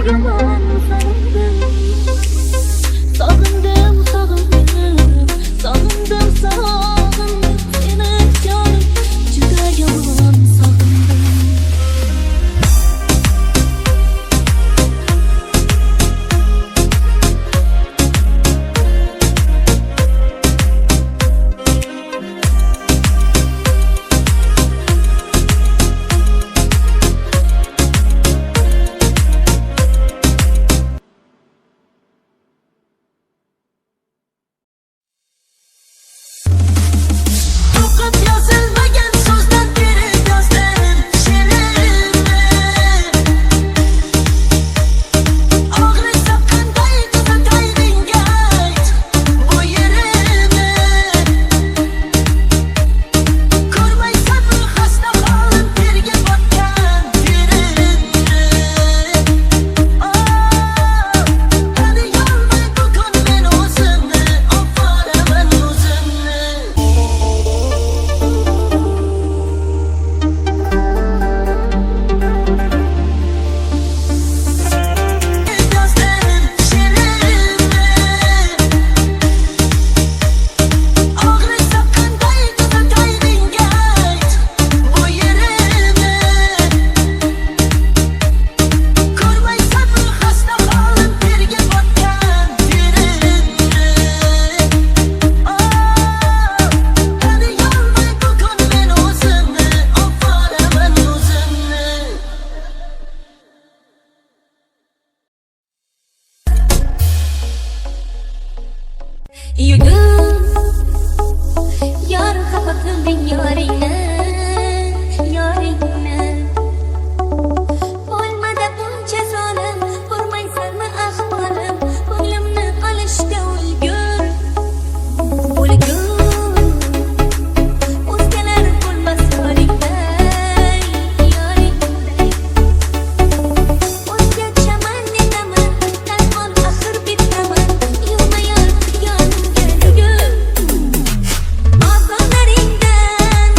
yomon sog'indim, sog'indim, sog'indim, sog'indim, sog'indim seni jonim, juda yomon sog'indim. Yudum yar xafa qilding yoringni, yoringni bo'lmadi buncha zolim, ko'rmaysanmi ahvolim, ko'nglimni olishda o'lgur, o'lgur o'zgalar bo'lmas yoringday, yoringday o'zgachaman nedaman, tanhon axir bitaman, yilma-yil yonimga bugun ozonlaringdan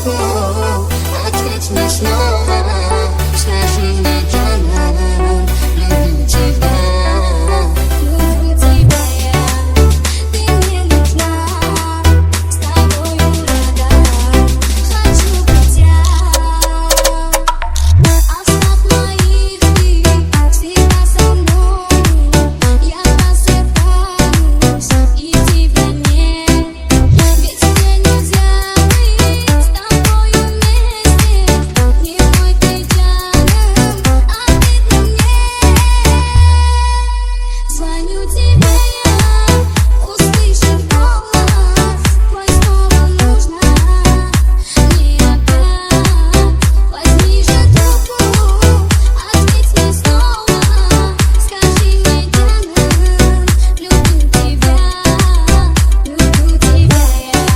to'qib Atletmas nolar Sashini jonim Люблю тебя Люблю тебя я, ты мне нужна, с тобою рядом, хочу быть я. Оставь моих ты всегда со мной, я просыпаюсь и тебя нет. Ведь мне нельзя быть с тобою вместе, не мой ты рядом, а ты для мне. Звоню тебе я, услышав голос твой, снова нужна мне опять. Возьми же трубку, ответь мне снова, скажи мне, Диана, люблю тебя я.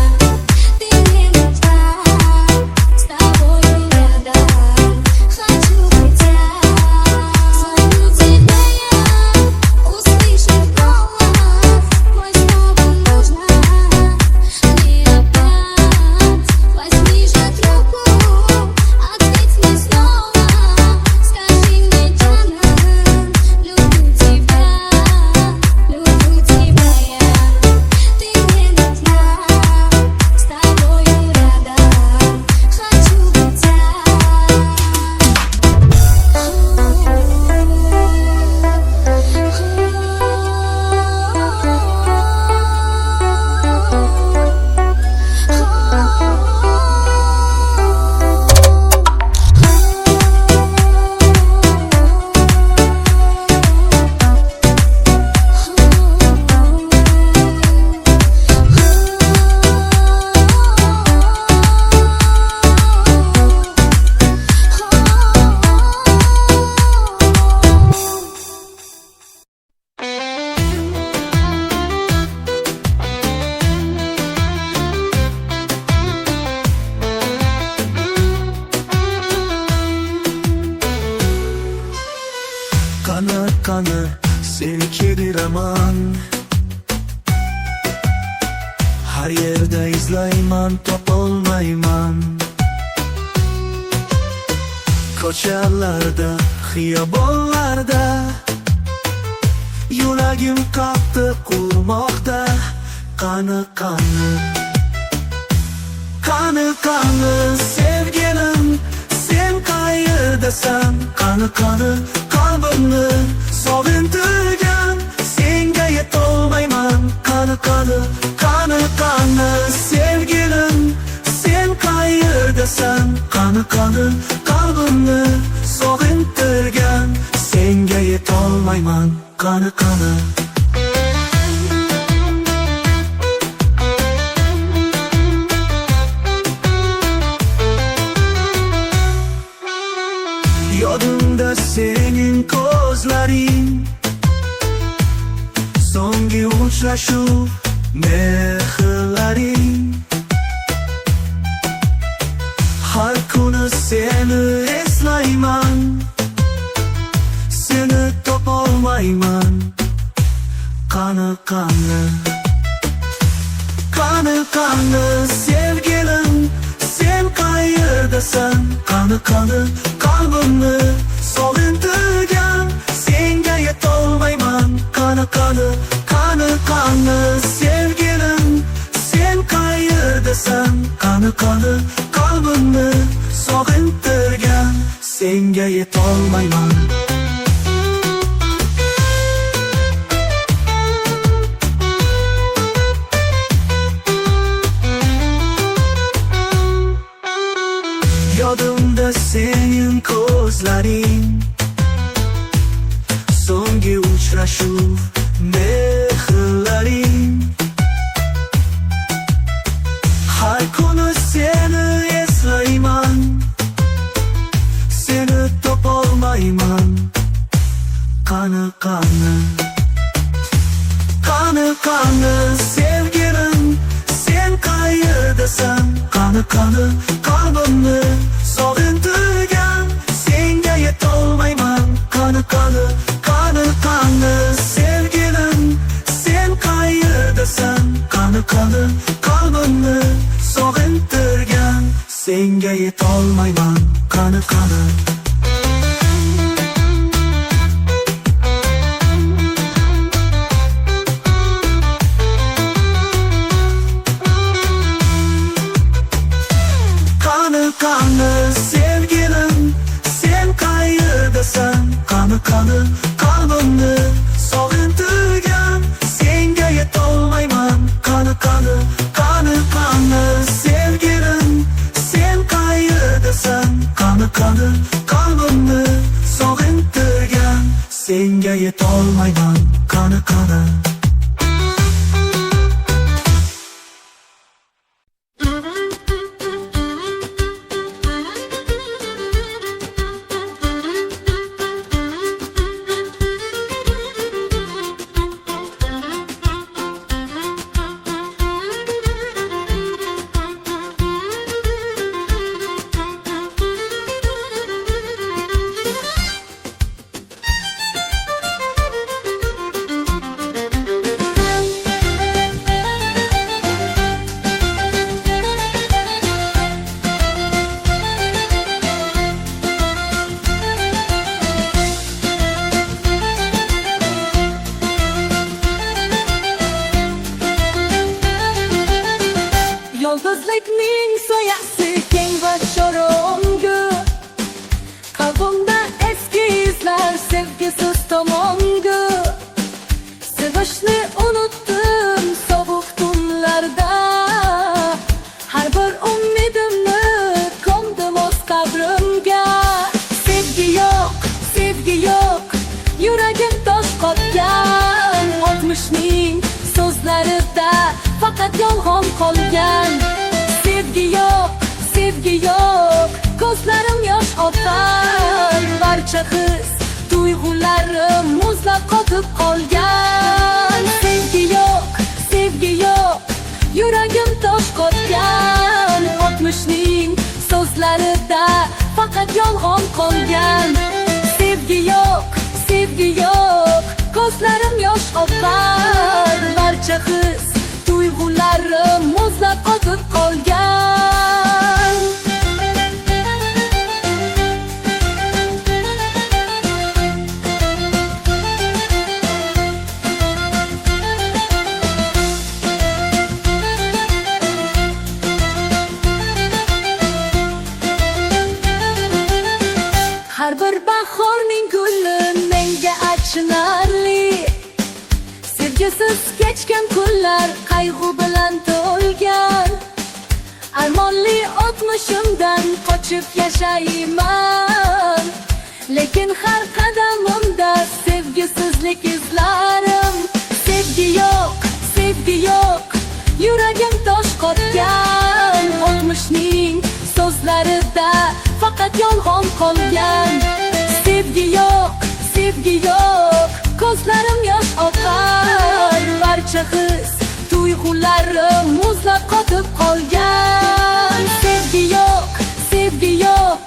Ты мне нужна, с тобою рядом, хочу быть я. Звоню тебе я, услышав голос твой, снова нужна мне опять. Возьми же трубку, ответь мне снова, скажи мне, Диана, люблю тебя я. Ты мне нужна, с тобою рядом, хочу быть я. Qani seni kediraman Har yerda izlayman topolmayman Ko'chalarda, xiyobonlarda Yuragim qattiq urmoqda Qani sevgilim sen qayerdasan Qani qalbimni sog'intirgan senga yetolmayman Qani sevgilim sen qayerdasan Qani qalbimni sog'intirgan senga yetolmayman Qani Yodimda senin ko'zlaring So'nggi uchrashuv mehrlaring Har kuni seni eslayman Seni topolmayman Qani sevgilim sen qayerdasan Qani qalbimni sog'intirgan senga yetolmayman Qani sevgilim sen qayerdasan Qani qalbimni sog'intirgan senga yetolmayman Yodimda senin ko'zlaring So'nggi uchrashuv mehrlaring Har kuni seni eslayman Seni topolmayman Qani sevgilim sen qayerdasan Qani qalbimni sog'intirgan senga yetolmayman Qani sevgilim sen qayerdasan Qani qalbimni sog'intirgan senga yetolmayman qani qani. Qani qani sevgilim, sen qayerdasan? Qani qani qalbimni sog'intirgan, senga yetolmayman qani qani. Qani qani sevgilim, sen qayerdasan? Qani qani qalbimni sog'intirgan, senga yetolmayman qani qani. Yolg'izlikning soyasi keng va choromgu, qalbimda eski izlar sevgisiz tomongu. Sevishni unutdim sovuq tunlarda, har bir umidimni ko'mdim o'z qabrimga. Sevgi yo'q, yuragim tosh qotgan, o'tmishning so'zlarida faqat yolg'on qolgan. Sevgi yo'q, ko'zlarim yosh oqar, barcha his tuyg'ularim muzlab qotib qolgan. Sevgi yo'q, yuragim tosh qotgan, o'tmishning so'zlarida faqat yolg'on qolgan. Sevgi yo'q, ko'zlarim yosh oqar, barcha his tuyg'ularim muzlab qotib qolgan. Har bir bahorning guli menga achinarli, sevgisiz kechgan kunlar qayg'u bilan to'lgan. Armonli o'tmishimdan qochib yashayman, lekin har qadamimda sevgisizlik izlarim. Sevgi yo'q, yuragim tosh qotgan, o'tmishning so'zlarida faqat yolg'on qolgan. Sevgi yo'q, ko'zlarim yosh oqar, barcha his tuyg'ularim muzlab qotib qolgan. Sevgi yo'q,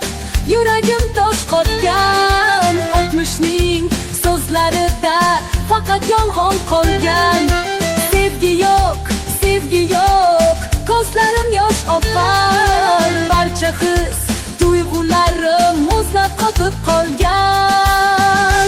yuragim tosh qotgan, o'tmishning so'zlarida faqat yolg'on qolgan. Sevgi yo'q, ko'zlarim yosh oqar, barcha his tuyg'ularim muzlab qotib qolgan.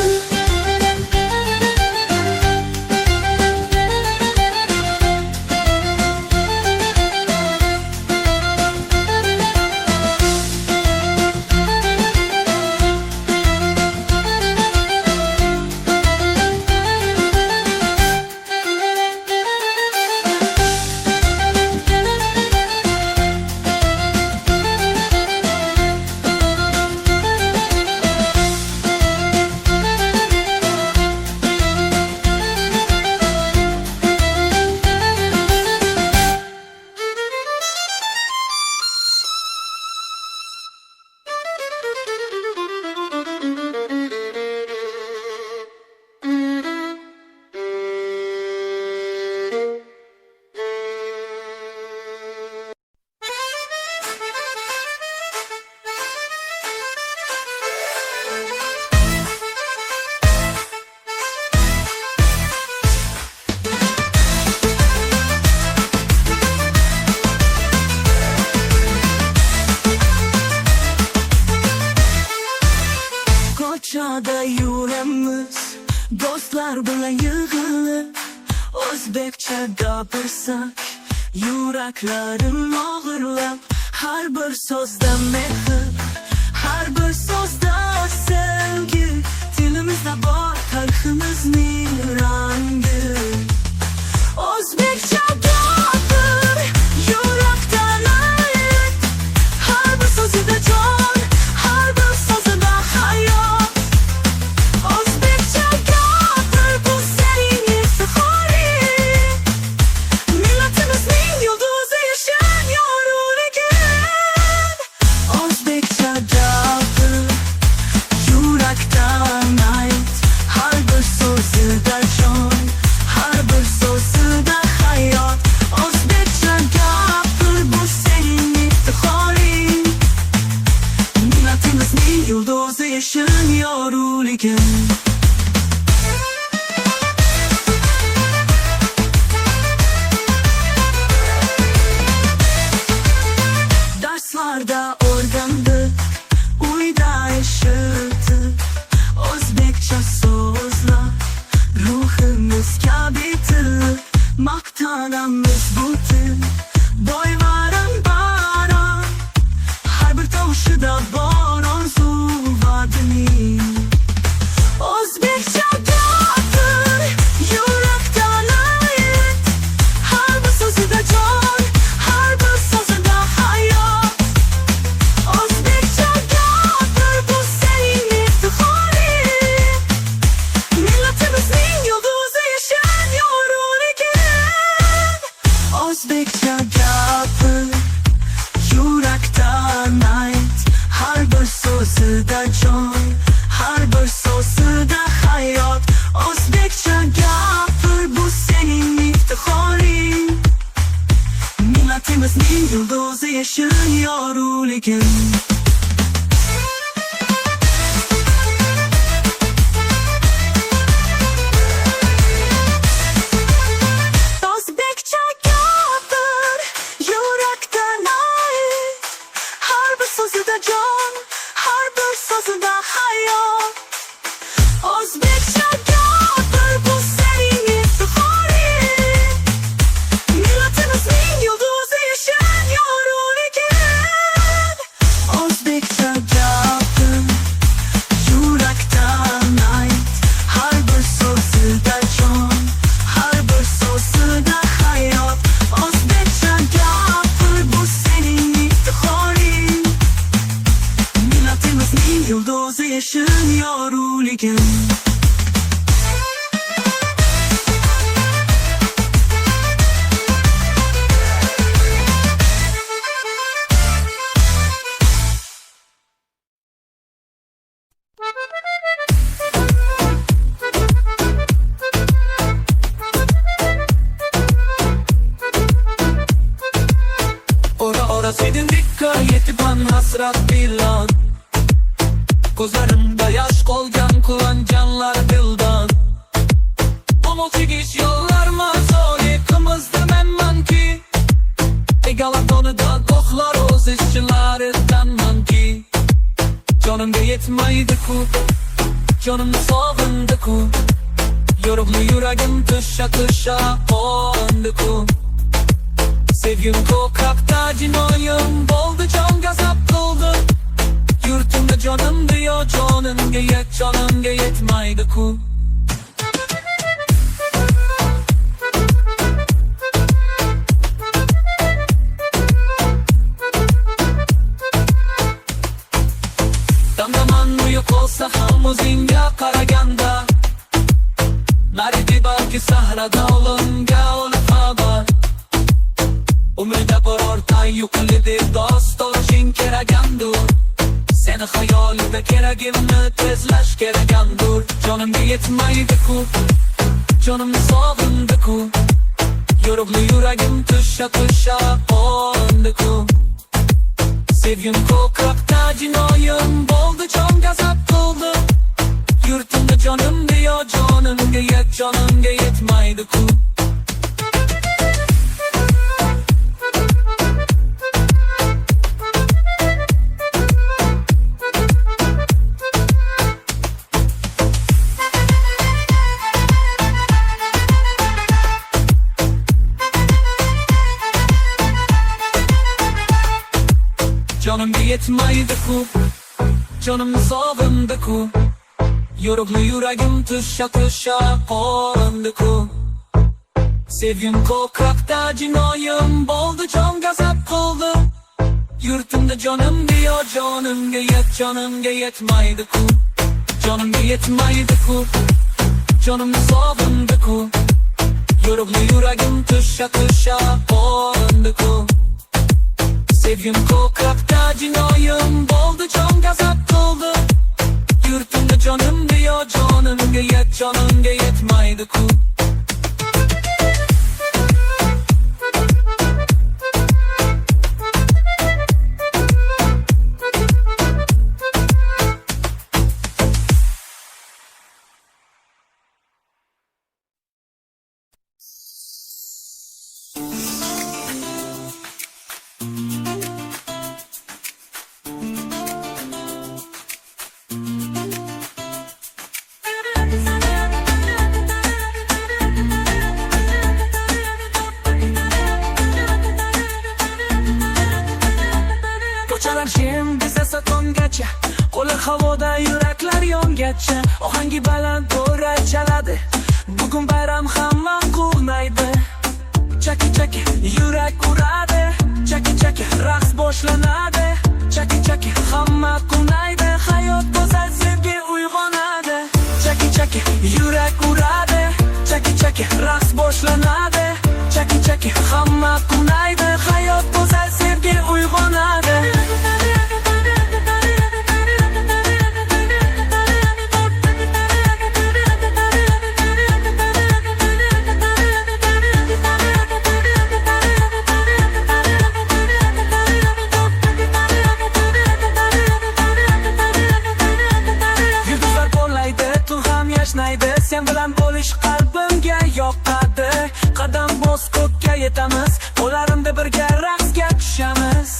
dostlar bilan yig'ilib o'zbekcha gapirsak, yuraklarim og'irlab, har bir so'zda mehr, har bir so'zda sevgi, tilimizda bor tariximizning rangi. O'zbekcha gapir, yurakdan ayt, har bir so'zida jon, har bir so'zida hayot. O'zbekcha gapir, bu sening iftixoring, millatimizning yulduzi yashan yorug'liging. O'zbekcha gapir, yurakdan ayt, har bir so'zida jon, har bir so'zida hayot. O'zbekcha gapir, bu sening iftixoring, millatimizning yulduzi yashan yorug'liging. Darslarda o'rgandik, uyda eshitdik, o'zbekcha so'zlar ruhimizga bitilib, maqtanamiz bu til, boyvaran baron, har bir tovushida bor orzu va diling. O'zbekcha gapir, yurakdan ayt, har bir so'zida jon, har bir so'zida hayot. O'zbekcha gapir, bu sening iftixoring, millatimizning yulduzi yashan yorug'liging. O'zbekcha gapir, yurakdan ayt, har bir so'zida jon, har bir so'zida hayot. O'zbekcha gapir, bu sening iftixoring, millatimizning yulduzi yashan yorug'liging. O'zbekcha gapir, yurakdan ayt, har bir so'zida jon, har bir so'zida hayot. O'zbekcha gapir, bu sening iftixoring, millatimizning yulduzi yashan yorug'liging. O'zbekcha gapir, yurakdan ayt, har bir so'zida jon, har bir so'zida hayot. O'zbekcha gapir, bu sening iftixoring, millatimizning yulduzi yashan yorug'liging. Ora senin dikkat yetib hasrat bilan, ko'zlarimda yosh qolgan quvonjanlar dildan. Umid chekish yo'llarma soliqimizda menmanki, egalab donida go'xlar o'z ishchilaridanmanki. Jonimga yetmaydi-ku, jonimni sog'indi-ku, yorug'li yuragim tusha qo'ndi-ku. Sevgim ko'krakda jinoyim bo'ldi, jon gazab qildi, yurtimda jonimdi yo jonimga yetmaydi-ku. Damdaman uyuq olsa ham o'zingga qaraganda, narigi balki sahrada olinga olib xabar. Umrida birorta yuqlidi dostoshing keragandur, seni xayolida keragimni tezlash keragandur. Jonimga yetmaydi-ku, jonimni sog'indi-ku, yorug'li yuragim tusha qo'ndi-ku. Sevgim ko'krakda jinoyim bo'ldi, jon gazab qildi, yurtimda jonimdi yo jonimga yetmaydi-ku. Canımga yetmaydi-ku, canimni sog'indi-ku, yo'riqli yuragim tusha qolindi-ku. Sevgim ko'krakda jinoyim bo'ldi, jon g'azab qildi. Yurtimda jonimga yo jonimga yetmaydi-ku, jonimga yetmaydi-ku, canimni sog'indi-ku, yo'riqli yuragim tusha qolindi-ku. Sevgim ko'krakda jinoyim bo'ldi, jon g'azab qildi. Yurtimda jonimga yo jonimga yetmaydi-ku. Ko'chalar jim biza satongacha, qo'llar havoda, yuraklar yongacha. Ohangi baland to'ra chaladi, bugun bayram hamma quvnaydi. Chaki chaki yurak uradi, chaki chaki raqs boshlanadi. Chaki chaki hamma quvnaydi, hayot go'zal sevgi uyg'onadi. Chaki chaki yurak uradi, chaki chaki raqs boshlanadi. Chaki chaki hamma quvnaydi, hayot go'zal sevgi uyg'onadi. Sen bilan bo'lish qalbimga yoqadi. Qadam bos ko'kka yetamiz, qo'llarimda birga raqsga tushamiz.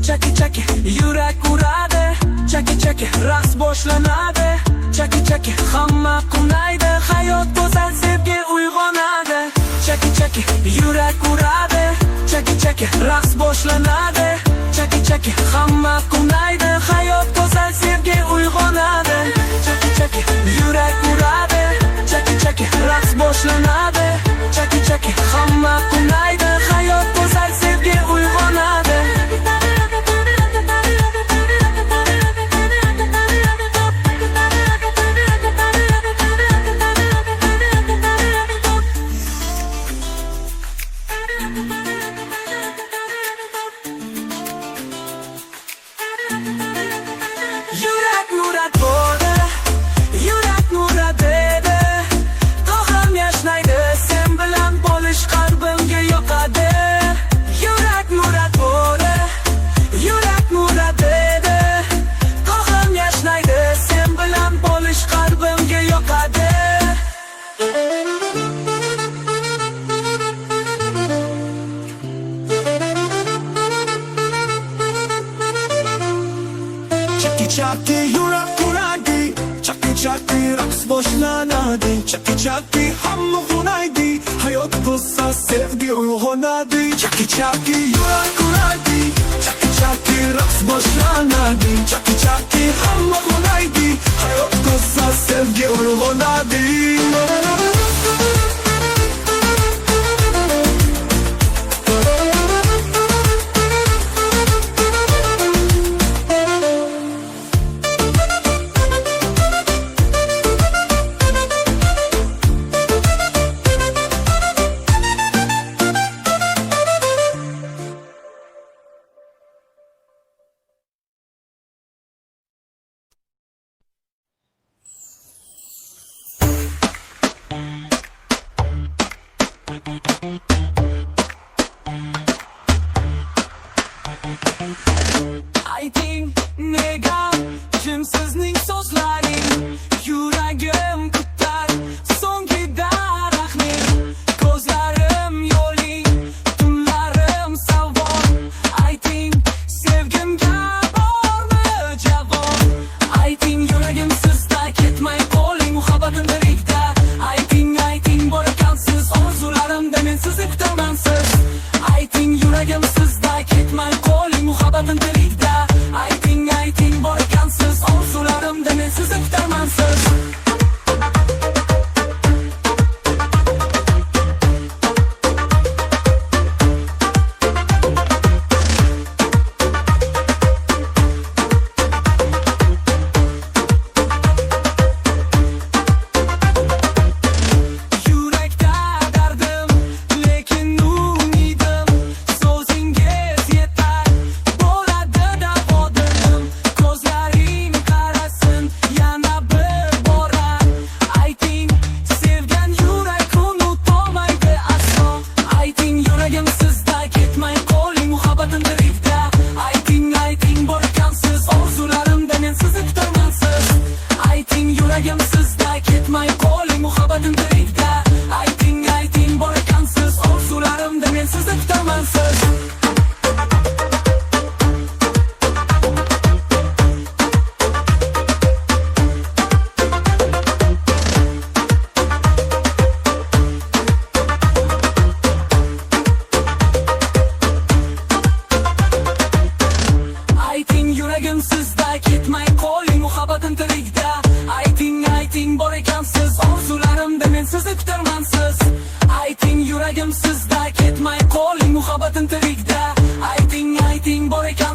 Chaki chaki yurak uradi, chaki chaki raqs boshlanadi. Chaki chaki hamma quvnaydi, hayot go'zal sevgi uyg'onadi. Chaki chaki yurak uradi, chaki chaki raqs boshlanadi. Chaki chaki hamma quvnaydi, hayot go'zal sevgi uyg'onadi. Chaki chaki yurak uradi, chaki chaki raqs boshlanadi. Chaki chaki hamma quvnaydi, hayot go'zal sevgi uyg'onadi. Yurak nurat bo'ldi, yurak nurat dedi. To'g'rim yashnaydi, sen bilan bo'lish qalbimga yoqadi. Yurak nurat bo'ldi, yurak nurat dedi. To'g'rim yashnaydi, sen bilan bo'lish qalbimga yoqadi. Chaki chaki yurak uradi, chaki chaki raqs boshlanadi. Chaki chaki hamma quvnaydi, hayot go'zal sevgi uyg'onadi. Chaki chaki yurak uradi, chaki chaki raqs boshlanadi. Chaki chaki hamma quvnaydi, hayot go'zal sevgi uyg'onadi. Ayting nega jimsizning so'zlaring, yuragim kutar so'nggi daraxtning. Ko'zlarim yo'ling, tunlarim savol. Ayting sevgimga bormi javob. Ayting yuragim sizda, ketmay qoling muhabbatim birlikda. Ayting bor ekansiz orzularimda, men sizni kutaman siz. Ayting yuragim sizda, ketmay qoling muhabbatim birlikda.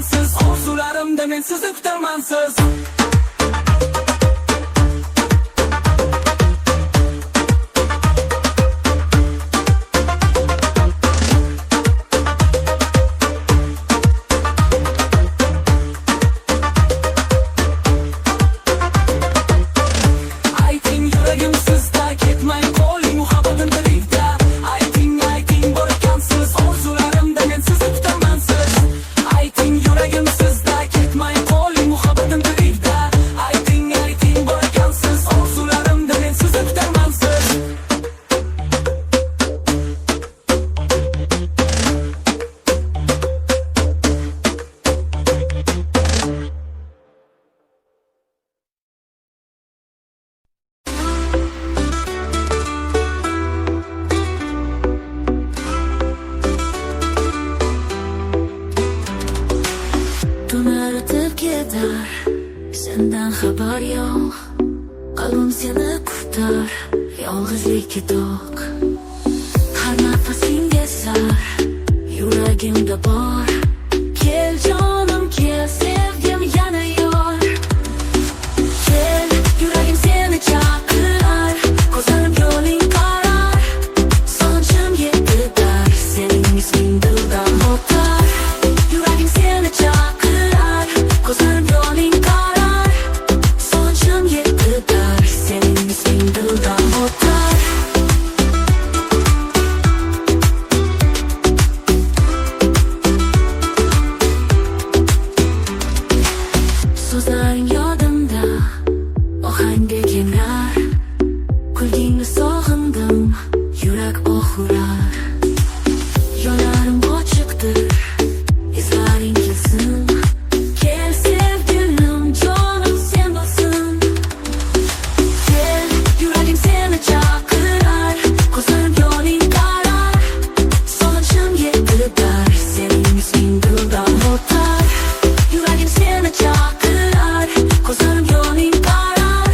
ekansiz, orzularimda men sizni kutarmansiz. Ayting yuragim sizda, ketmay qoling muhabbatim birlikda. Ayting, ayting bor ekansiz, orzularimda men sizni kutarmansiz. Ayting yuragim sizda, ketmay qoling muhabbatim birlikda. Ayting, ayting bor ekansiz, orzularimda men sizni kutarmansiz. Tun aratib ketar, sendan xabar yo'q. Qalbim seni kutar, yolg'izlikka to'q. Har nafasingga sar, yuragimda bor. Kel jonim, kel sevgim yana yor. Kel, yuragim seni chaqirar, ko'zlarim yo'ling qarar. Sochim yetitar, sening isming dildan o'tar. Yuragim seni chaqirar, ko'zlarim yo'ling qarar. Sochim yetitar, sening isming dildan o'tar. So'zlaring yodimda, ohangga kengrar. Kulgingni sog'indim, yurak oh urar. Yo'llarim ochiqdir, izlaring kelsin. Kel sevgilim, jonim sen bo'lsin. Kel, yuragim seni chaqirar, ko'zlarim yo'ling qarar. Sochim yetitar, sening isming dildan o'tar. Yuragim seni chaqirar, ko'zlarim yo'ling qarar.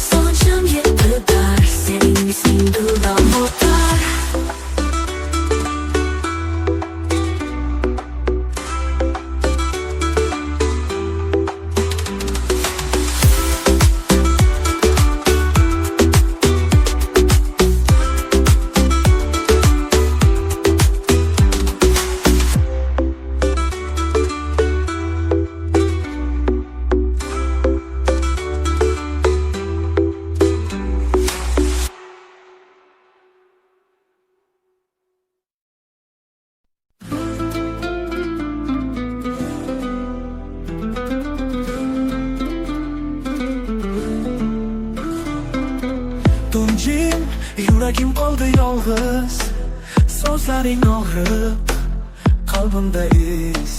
Sochim yetitar, sening isming dildan o'tar. Tunjim, yuragim qoldi yolg'iz. So'zlaring og'rib, qalbimda iz.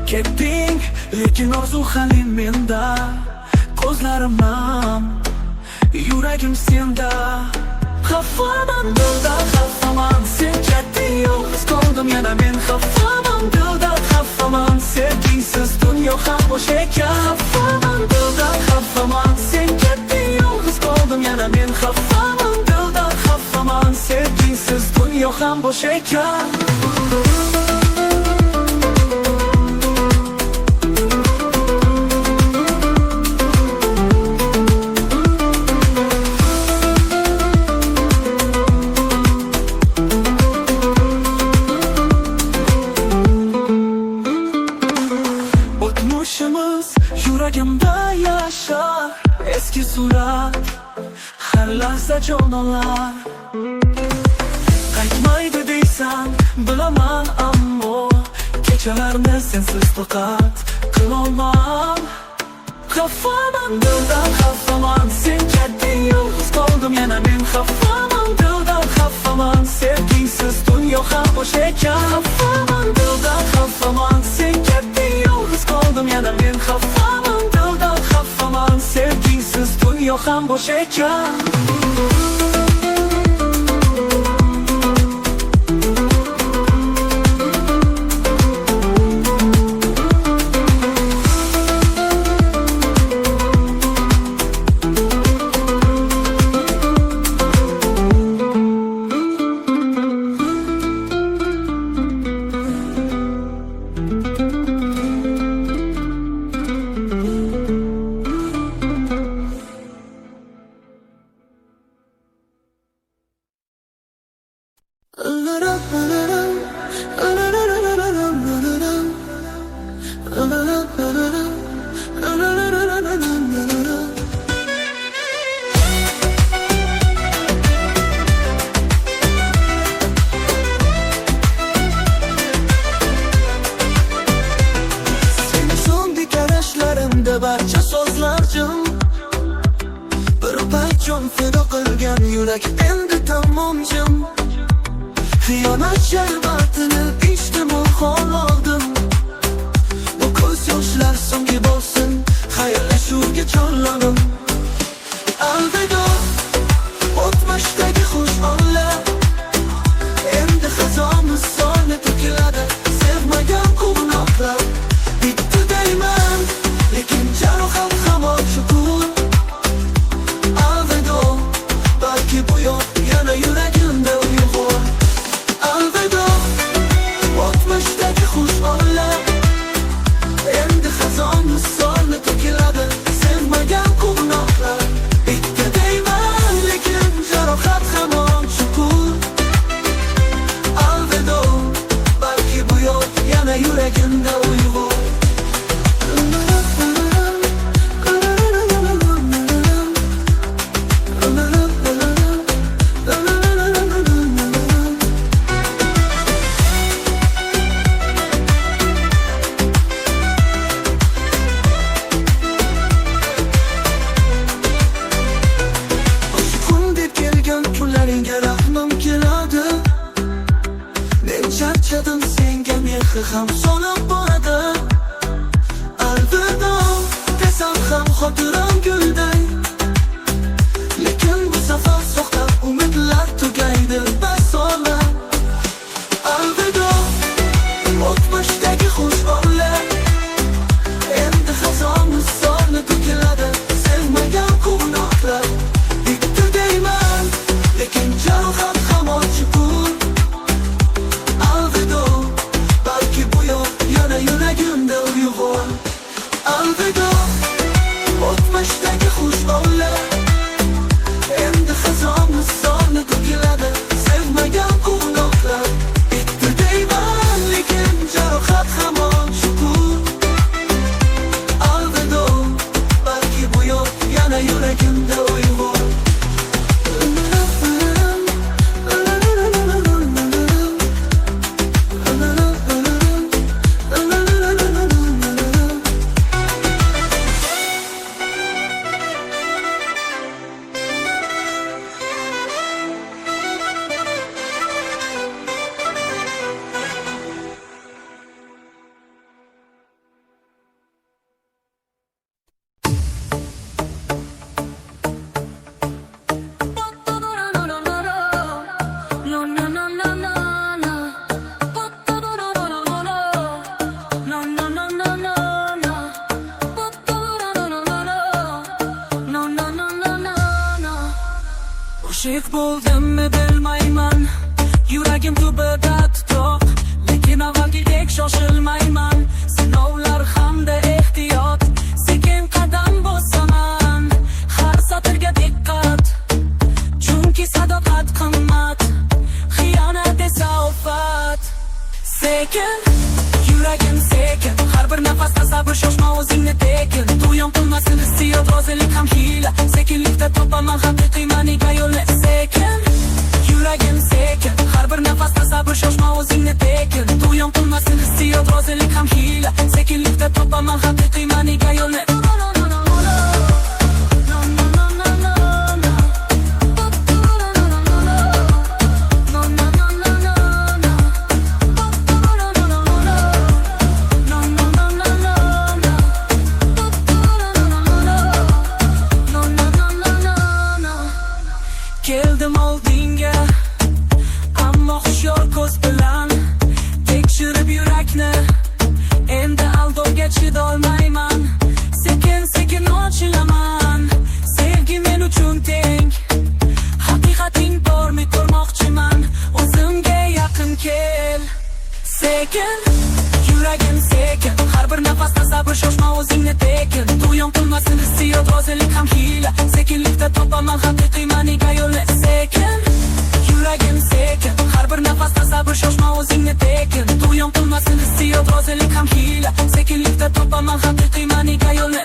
Ketding, lekin orzu hali menda. Ko'zlarim nam, yuragim senda. Xafaman dildan, xafaman, sen ketding, yolg'iz qoldim yana men. Xafaman dildan, xafaman, sevgingsiz dunyo ham bo'sh ekan. Xafaman dildan, xafaman, sen ketding, yolg'iz qoldim yana men. Xafaman dildan, xafaman, sevgingsiz dunyo ham bo'sh ekan. O'tmishimiz yuragimda yashar, eski surat, har lahza jon olar. Qaytmaydi deysan, bilaman, ammo kechalarni sensiz toqat qilolmam. Xafaman dildan, xafaman, sen ketding, yolg'iz qoldim yana men. Xafaman dildan, xafaman, sevgingsiz dunyo ham bo'sh ekan. Xafaman dildan, xafaman, sen ketding, yolg'iz qoldim yana men. Xafaman dildan, xafaman, sevgingsiz dunyo ham bo'sh ekan. barcha so'zlar jim. Bir payt jon fido qilgan yurak endi tamom jim. Xiyonat sharbatini ichdim hol oldim. Bu ko'z yoshlar so'nggi bo'lsin, xayrlashuvga chorladim. Alvido o'tmashdagi xush onlar, endi xazon misoli to'kiladi. Sevmagan quvnoqlar bitti deyman, lekin jarohat hamon shukur. Alvido, balki bu yo'q yana yuragimda uyg'ur. Alvido o'tmashdagi xush onlar, endi xazon misoli to'kiladi. Sevmagan quvnoqlar bitti deyman, lekin jarohat hamon shukur. Alvido, balki bu yo'q yana yuragimda uyg'ur. Kun deb kelgan kunlaringga rahmim keladi. Men charchadim senga, mehri ham so'nib boradi. Alvido desam ham xotiram gulday, lekin bu safar soxta umidlar tugaydi basola. Alvido o'tmashdagi xush onlar, endi xazon misoli to'kiladi. Sevmagan quvnoqlar bitti deyman, lekin jarohat hamon shukur. Alvido, balki bu yo'q yana yuragimda uyg'ur. Alvido o'tmashdagi xush onlar, endi xazon misoli to'kiladi. Sevmagan quvnoqlar bitti deyman, lekin jarohat hamon shukur. Alvido, balki bu yo'q yana yuragimda uyg'ur. Oshiq bo'ldimmi bilmayman, yuragim tubida tuproq, lekin avvalgidek shoshilmayman. Sinovlar hamda ehtiyot, sekin qadam bosaman. Har satrga diqqat, chunki sadoqat qimmat, xiyonat esa ofat. Sekin, yuragim sekin, har bir nafasda sabr, shoshma o'zingni tekin. To'yon qilmasin hissiyot, rozilik ham hiyla. Sekinlikda topaman haqiqiy ma'niga yo'lni. Sekin, yuragim sekin, har bir nafasda sabr, shoshma o'zingni tekin. To'yon qilmasin hissiyot, rozilik ham hiyla. Sekinlikda topaman haqiqiy ma'niga yo'lni. Keldim oldinga, ammo hushyor ko'z bilan tekshirib yurakni. Endi aldovga chidolmayman, sekin sekin ochilaman. Sevgi men uchun teng, haqiqating bormi ko'rmoqchiman. O'zimga yaqin kel. Sekin, yuragim sekin, har bir nafasda sabr, shoshma o'zingni tekin. To'yon qilmasin hissiyot, rozilik ham hiyla. Sekinlikda topaman haqiqiy ma'niga yo'lni. Sekin, yuragim sekin, har bir nafasda sabr, shoshma o'zingni tekin. To'yon qilmasin hissiyot, rozilik ham hiyla. Sekinlikda topaman haqiqiy ma'niga yo'lni.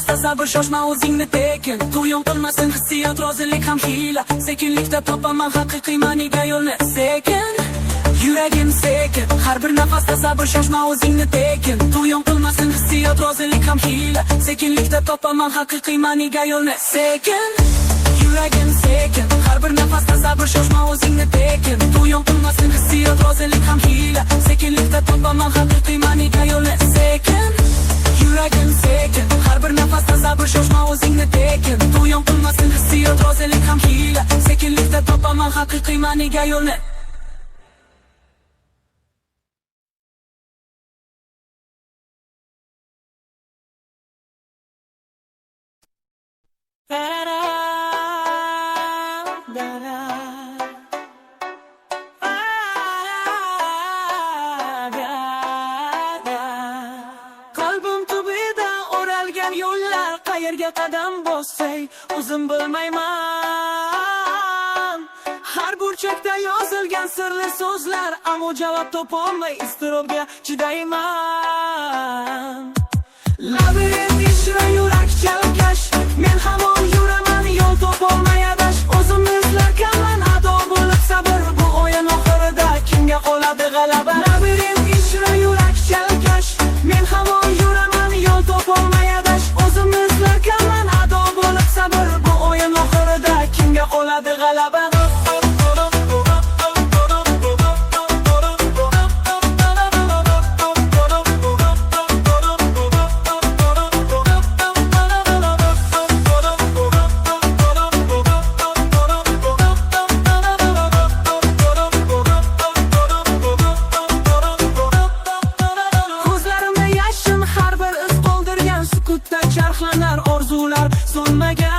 nafasda sabr shoshma o'zingni tekin to'yin qilmasin hissiyot rozilik ham hiyla sekinlikda topaman haqiqiy ma'niga yo'lni sekin yuragim sekin har bir nafasda sabr shoshma o'zingni tekin to'yin qilmasin hissiyot rozilik ham hiyla sekinlikda topaman haqiqiy ma'niga yo'lni sekin yuragim sekin har bir nafasda sabr shoshma o'zingni tekin to'yin qilmasin hissiyot rozilik ham hiyla sekinlikda topaman haqiqiy ma'niga yo'lni sekin yuragim sekin har bir nafasda sabr shoshma o'zingni tekin to'yin qilmasin hissiyot rozilik ham hiyla sekinlikda topaman haqiqiy ma'niga yo'lni qalbim tubida o'ralgan yo'llar qayerga qadam bossay o'zim bilmayman har burchakda yozilgan sirli so'zlar ammo javob topolmay iztirobga chidayman labirint ichra yurak chalkash men hamon yuraman yo'l topolmay adash o'zimni izlarkanman ado bo'lib sabr bu o'yin oxirida kimga qoladi g'alaba labirint ichra yurak chalkash men hamon yuraman yo'l topolmay adash o'zimni izlarkanman ado bo'lib sabr bu o'yin oxirida kimga qoladi g'alaba charxlanar orzular so'nmagan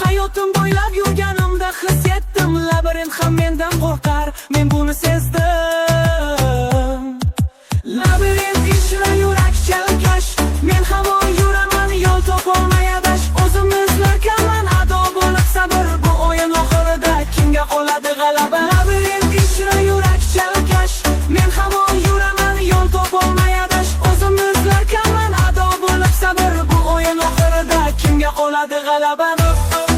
hayotim bo'ylab yurganimda his etdim labirint ham mendan qo'rqar men buni sezdim labirint ichra yurak chalkash men hamon yuraman yo'l topolmay adash o'zimni izlarkanman ado bo'lib sabr bu o'yin oxirida kimga qoladi g'alaba labirint ichra yurak chalkash men hamon yuraman yo'l topolmay adash o'zimni izlarkanman sabr bu o'yin oxirida kimga qoladi g'alaba labirint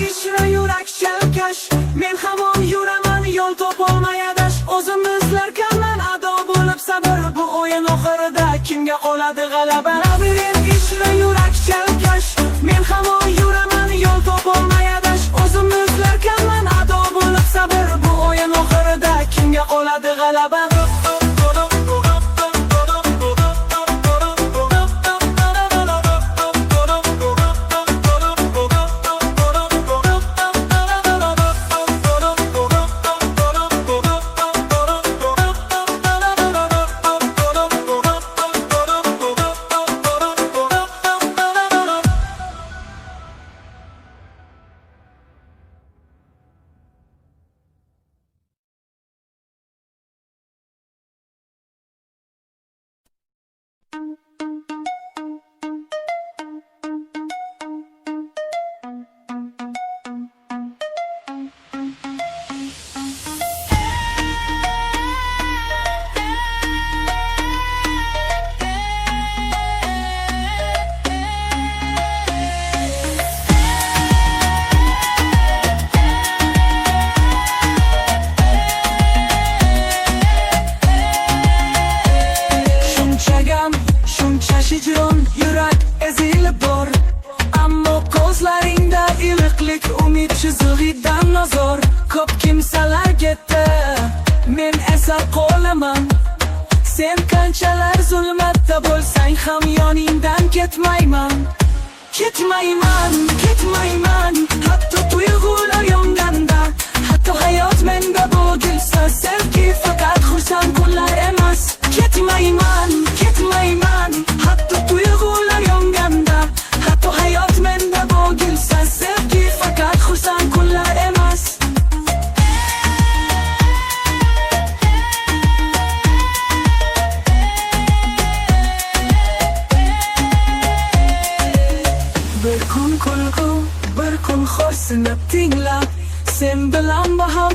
ichra yurak chalkash men hamon yuraman yo'l topolmay adash o'zimni izlarkanman ado bo'lib sabr bu o'yin oxirida kimga qoladi g'alaba labirint ichra yurak chalkash men hamon yuraman yo'l topolmay adash o'zimni izlarkanman ado bo'lib sabr bu o'yin oxirida kimga qoladi g'alaba hijron yurak ezilib bor ammo ko'zlaringda iliqlik umid chizig'idan nazar ko'p kimsalar ketdi men esa qolaman sen qanchalar zulmatda bo'lsang ham yoningdan ketmayman hatto tuyg'ular yonganda hatto hayot menda bo'gilsa sevgi faqat xursand kunlar emas ketmayman hatto tuyg'ular yonganda hatto hayot menda bo'gilsa sevgi faqat xursand kunlar emas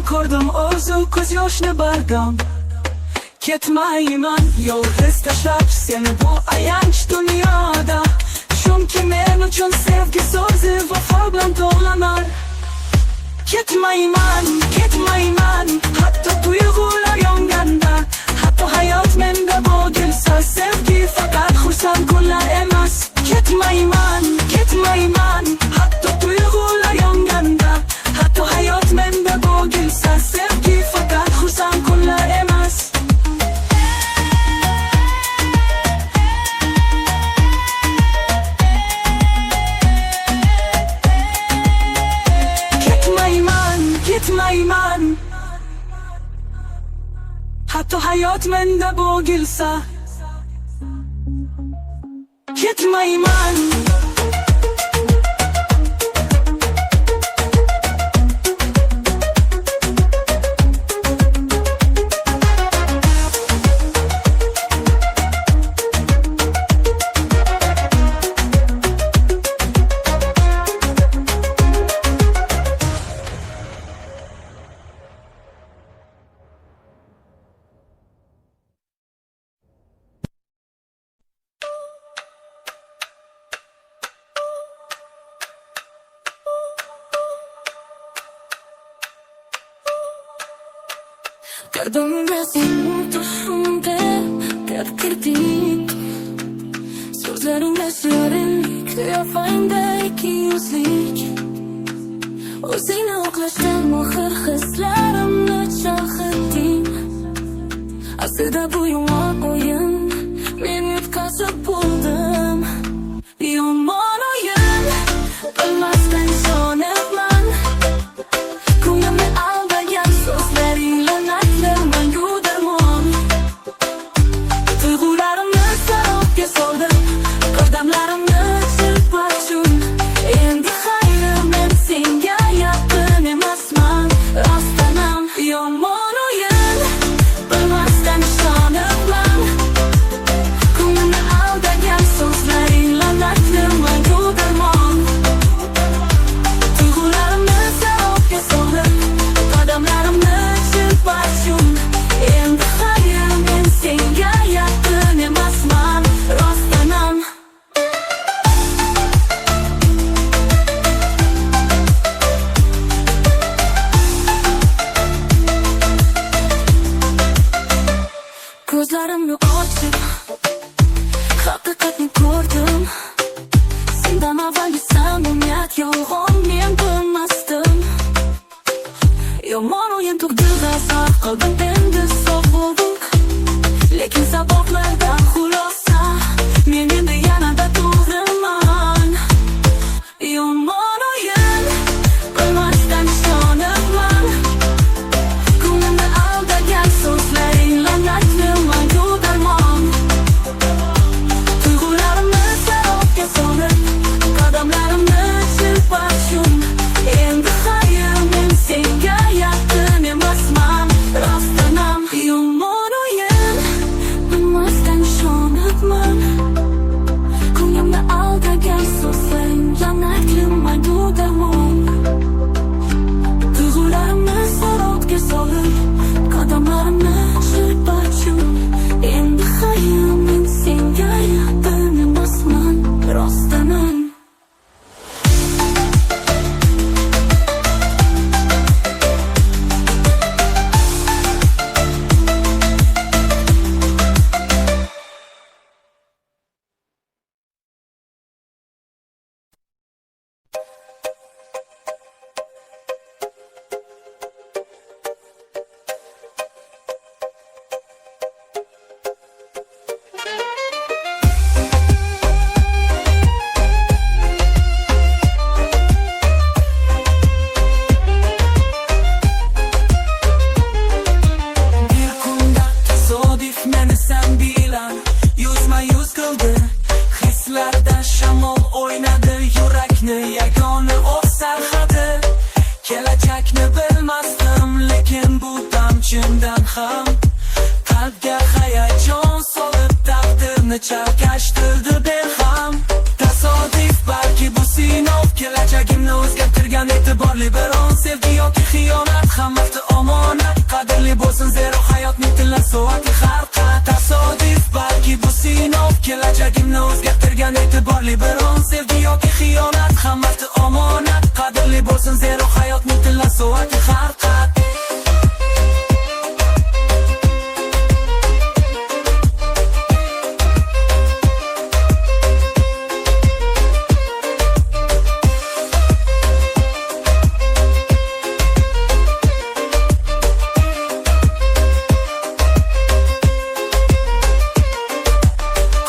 ko'rdim o'zu ko'z yoshni bardam Ketmayman yolg'iz tashlab seni bu ayanch dunyoda Chunki men uchun sevgi so'zi vafo bilan to'lanar Ketmayman, ketmayman Hatto tuyg'ular yonganda Hatto hayot menda bo'gilsa Sevgi faqat xursand kunlar emas Ketmayman, ketmayman Hatto tuyg'ular yonganda Hatto hayot menda bo'gilsa Sevgi faqat xursand kunlar emas Ketmayman Hatto hayot menda bo'gilsa Ketmayman Perdóname sin tu sonde Gergirding So'zlarimga shirinlik Qiyofangda ikkiyuzlik O'zingni oqlashdan mohir hislarimni chalg'itding Aslida bu yomon o'yin Men yutqazib bo'ldim Yomon o'yin Bilmasdan ishonibman Ko'nglimni aldagan so'zlaring Ko'zlarimni ochib Haqiqatni ko'rdim Sendan avvalgi samimiyat yolg'on men bilmasdim Yomon o'yin tug'di g'azab Qalbim endi sovuq Lekin sabablardan xulosa Men endi yanada to'g'riman Yomon o'yin Bilmasdan ishonibman Ko'nglimni aldagan so'zlaring la'natli ham qalbga hayajon solib taqdirni chalkashtirdi berham. Tasodif balki bu sinov, kelajagimni o'zgartirgan e'tiborli bir on sevgi yoki xiyonat, hammasi omonat. Qadrli bo'lsin zero hayotning tilla so'nggi xalqa. Tasodif balki bu sinov, kelajagimni o'zgartirgan e'tiborli biron sevgi yoki xiyonat, hammasi omonat. Qadrli bo'lsin zero hayotning tilla so'nggi xalqa.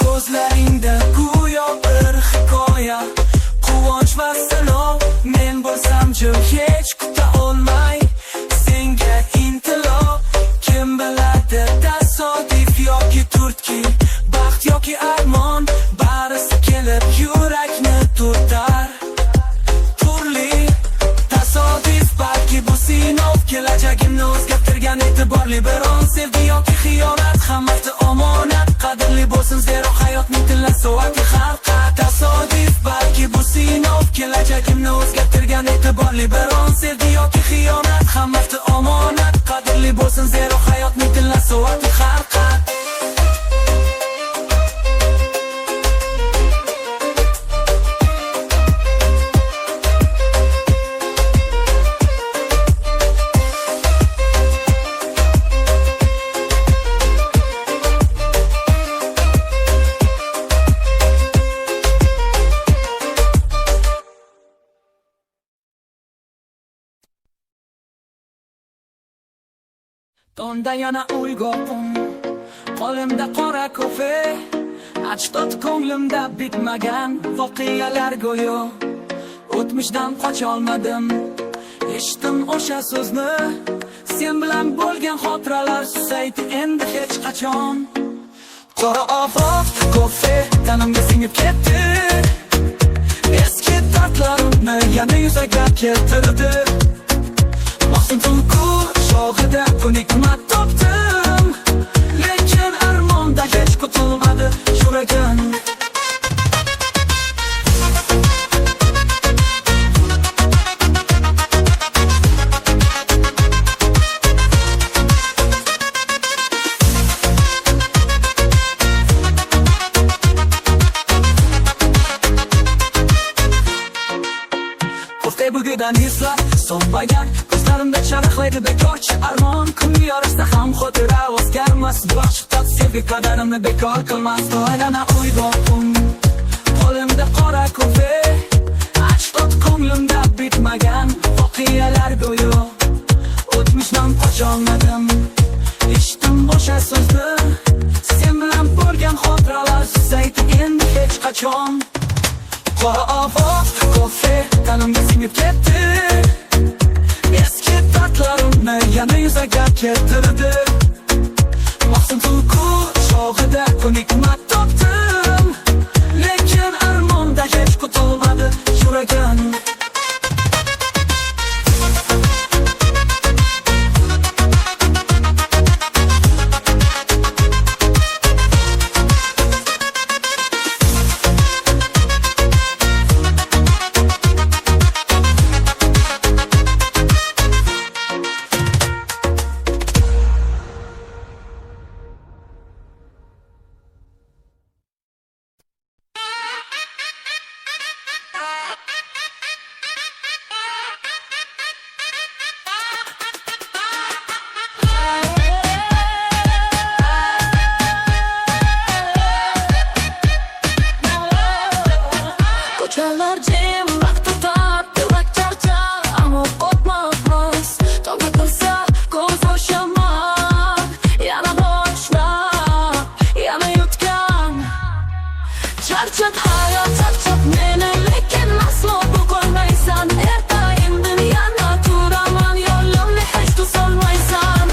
Ko'zlaringda go'yo bir hikoya, quvonch va sinov. Men bo'lsam jim hech kuta olmay senga intilib. Kim biladi tasodif yoki turtki, baxt yoki armon, barisi kelib yurakni turtar. Turli tasodif balki bu sinov, kelajagimni o'zgartirgan e'tiborli biron sevgi yoki xiyonat, hammasi omonat. Qadrli bo'lsin zero hayotning tilla so'nggi xalqa. Tasodif balki bu sinov, kelajagimni o'zgartirgan e'tiborli biron sevgi yoki xiyonat, hammasi omonat. Qadrli bo'lsin zero hayotning tilla so'nggi xalqa. Tonda yana uyg'oqim, qo'limda qora kofe, achtod ko'nglimda bitmagan voqealar go'yo. O'tmishdan qocholmadim, eshitdim o'sha so'zni, sen bilan bo'lgan xotiralar susaydi endi hech qachon. Qora ofoq kofe tanamga singib ketdi, eski dardlarimni yana yuzaga keltirdi. Mahzun tulku shohida ko'nikma topdim, lekin armonda hech qutulmadi yuragim. Ko'ftay bugidan eslab so'nmagan, ko'zlarimda charaqlaydi bekorchi armon. Kun yorishsa ham xotira o'zgarmas, boshqa sevgi qadarimni bekor qilmas. Yana uyg'oqim, qo'limda qora kofe, achtod ko'nglimda bitmagan voqealar go'yo. O'tmishdan qocholmadim, eshitdim o'sha so'zni, sen bilan bo'lgan xotiralar susaydi endi hech qachon. Qora ofoq kofe tanamga singib ketdi, eski dardlarimni yana yuzaga keltirdi. Mahzun tulku shohida ko'nikma topdim, lekin armonda hech qutulmadi yuragim. Ko'chalar jim, vaqt o'tar, yurak charchar, ammo o'tmas. Tongga kirsa ko'z oshaman, yana boshlab, yana yutgan. Charchat hayot, charchat meni, lekin aslo bo'lmaysan. Erta indin yana turaman, yo'limni hech to'solmaysan.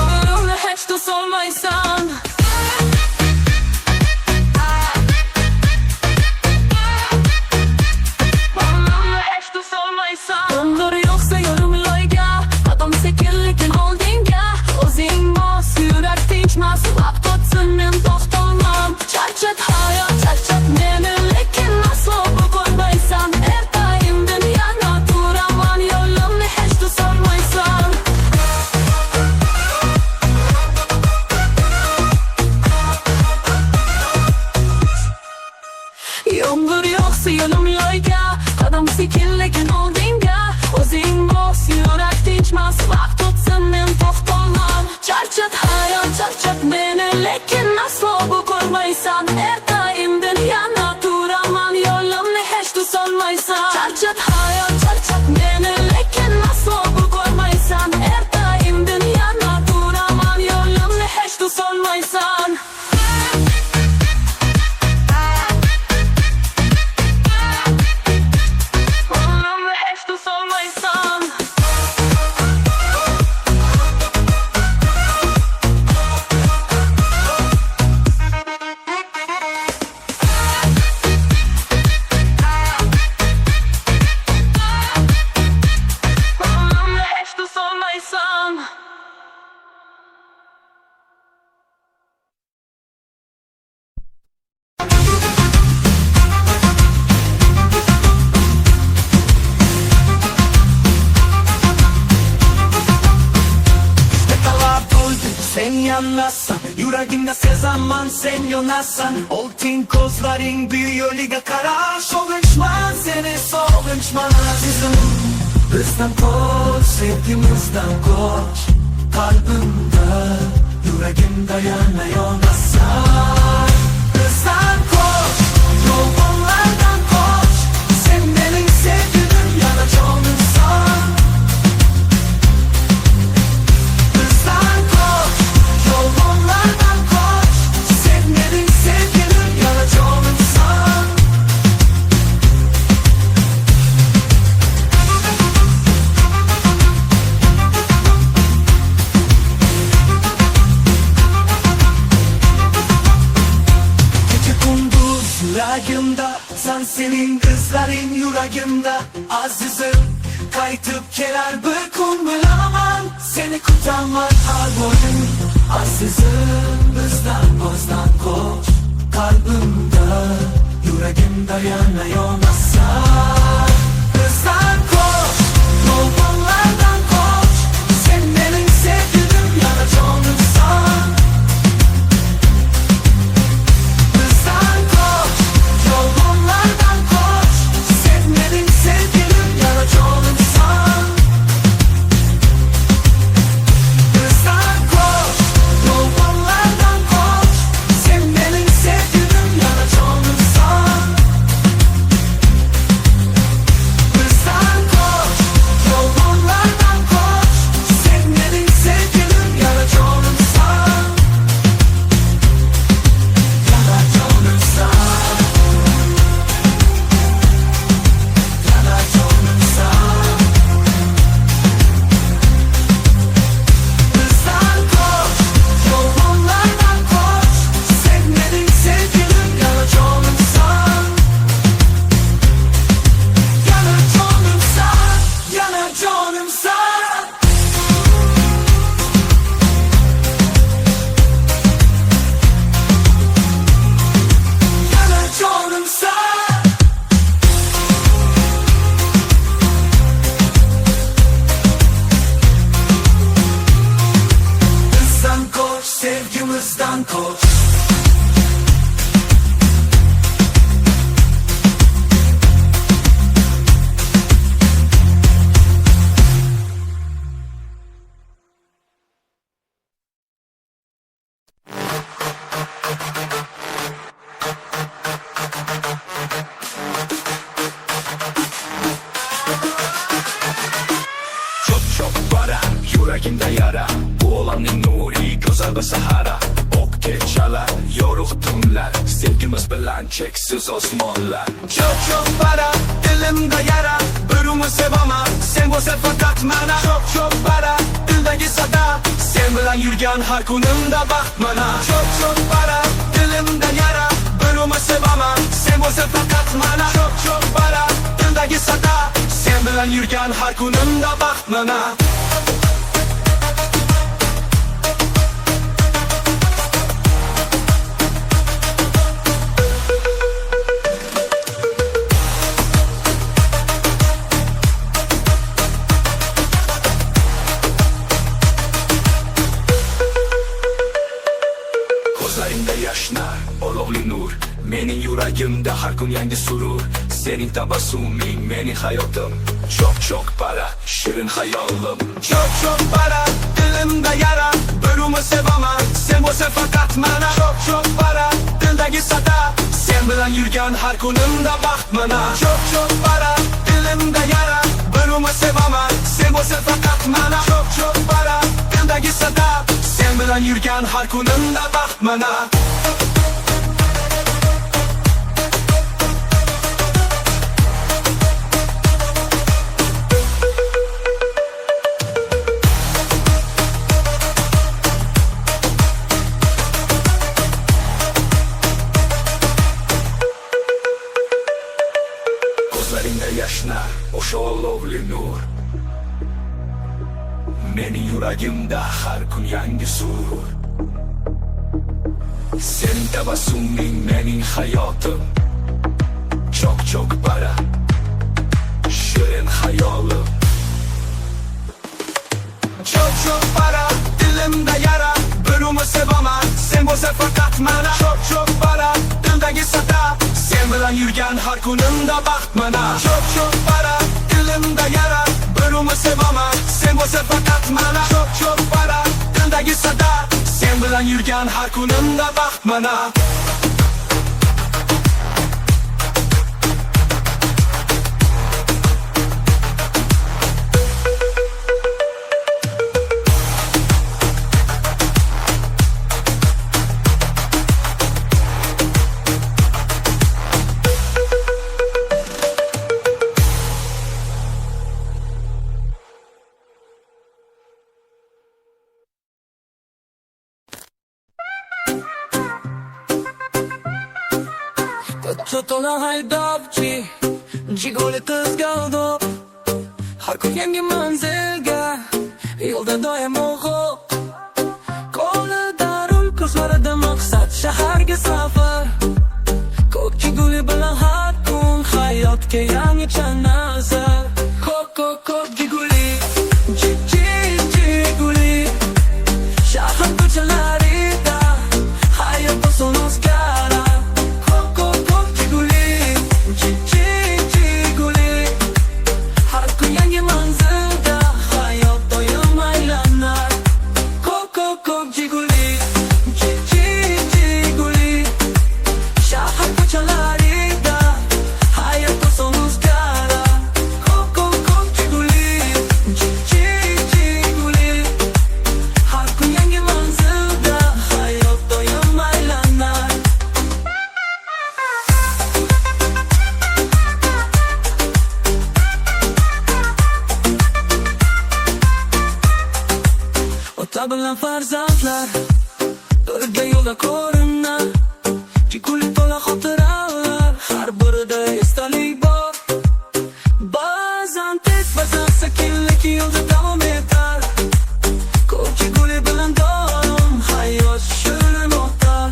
Yo'limni hech to'solmaysan. Umr yo'qsa yo'lim loyga, qadam sekin lekin oldinga. O'zing bos, yurak tinch, yanasan, yüreğimde sezaman sen yonasan. Oltin kozların bir yoliga kara. Soğunçman seni soğunçman azizim. Bizden koç, sevgimizden koç. Kalbimde, yüreğimde yana yonasan. Bizden koç, yollardan koç. Sen benim sevgilim yana canımsan. Bizden koç, yollardan koç. Sen benim sevgilim yana canımsan. Gece kunduz yüreğimde, sen senin kızların yüreğimde. Azizim kaytıp gelir bir kun bilemem. Seni kurtarmak kalbim. Azizim bizden bozdan koç. Kalbimde, yüreğimde yana yonasan. Bizden koç, yollardan koç. Sen benim sevgilim yana canımsan. Bizden koç, yollardan koç. Sevmedim sevgilim yana canımsan. Bizden koç, yollardan koç. Sevmedim sevgilim yana canımsan. Bizden koç, yollardan koç. Sevmedim sevgilim yana canımsan. Yana canımsan. Yana canımsan. Bizden koç, yollardan koç. Sevmedim sevgilim yana canımsan. Yana canımsan. Yana canımsan. Yana canımsan. Bizden koç, sevgimizden koç. Çok çok para, yüreğimde yara. Bu olanın nuri, güzel bir sahara. Ok geçalar, yoruktumlar. Sevgimiz bilen çeksiz osmanlar. Çok çok para, dilimde yara. Bürümü sevamam, sen bu sefer katmana. Çok çok para, dildeki sada. Sen bilen yürgen her kunumda bakmana. Çok çok para, dilimde yara. Bürümü sevamam, sen bu sefer katmana. Çok çok para, dildeki sada. Sen bilen yürgen her kunumda bakmana. Gözlerimde yaşlar, olovli nur. Menin yüreğimde her gün yangi surur. Senin tabassumin, menin hayatım. Çok çok para, şirin hayalim. Çok çok para, dilimde yara. Bölümü sevamam, sen bu sefer katmana. Çok çok para, dildeki sada. Sen bilen yürgen her kunumda bakmana. Çok çok para, dilimde yara. Bölümü sevamam, sen bu sefer katmana. Çok çok para, dildeki sada. Sen bilen yürgen her kunumda bakmana. Gözlerinde yaşlar, o şolovli nur. Menin yüreğimde her gün yangi surur. Senin tabassumin, menin hayatım. Çok çok para, şirin hayalim. Çok çok para, dilimde yara. Bölümü bo'lsa faqat mana Çok para dildagi sada Sen bilan yurgan har kunimda baxt mana Çok para dilimda yara Birovni sevaman Sen bo'lsa faqat mana Çok para dildagi sada Sen bilan yurgan har kunimda baxt mana To'la haydovchi Jiguli qizga udib Har kun yangi manzilga Yo'lda doim o'g'ib Qo'lida rul ko'zlarida maqsad Shaharga safar Ko'k jiguli bilan har kun Hayotga yangicha nazar Ko'k jiguli Jiguli Shahar ko'chalarida Hayot oson o'zgarar Ota bilan farzandlar Birga yo'lda ko'rinar Jiguli to'la xotiralar Har birida esdalik bor Ba'zan tez, ba'zan sekinlik yo'lda davom etar Ko'k jiguli bilan doim Hayot shirin o'tar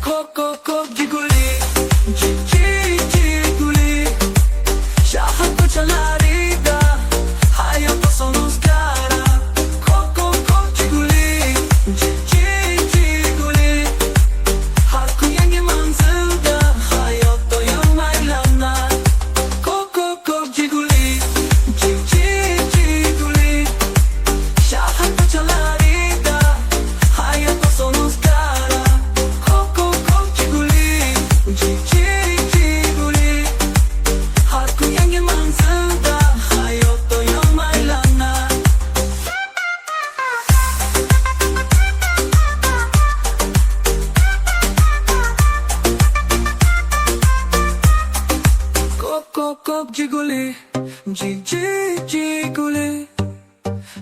Ko'k jiguli Jiguli Shahar ko'chalarida Hayot oson o'zgarar Ko'k jiguli Jiguli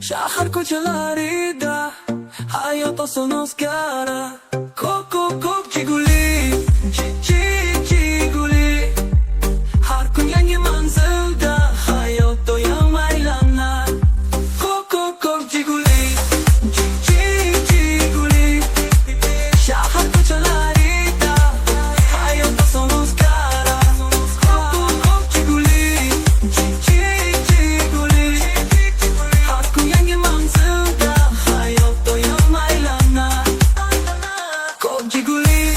Shahar ko'chalarida Hayot oson o'zgarar Ko'k jiguli Jiguli Har kun yangi manzilda Hayot doim aylanar Ko'k jiguli Jiguli Shahar ko'chalarida Hayot oson o'zgarar Jiguli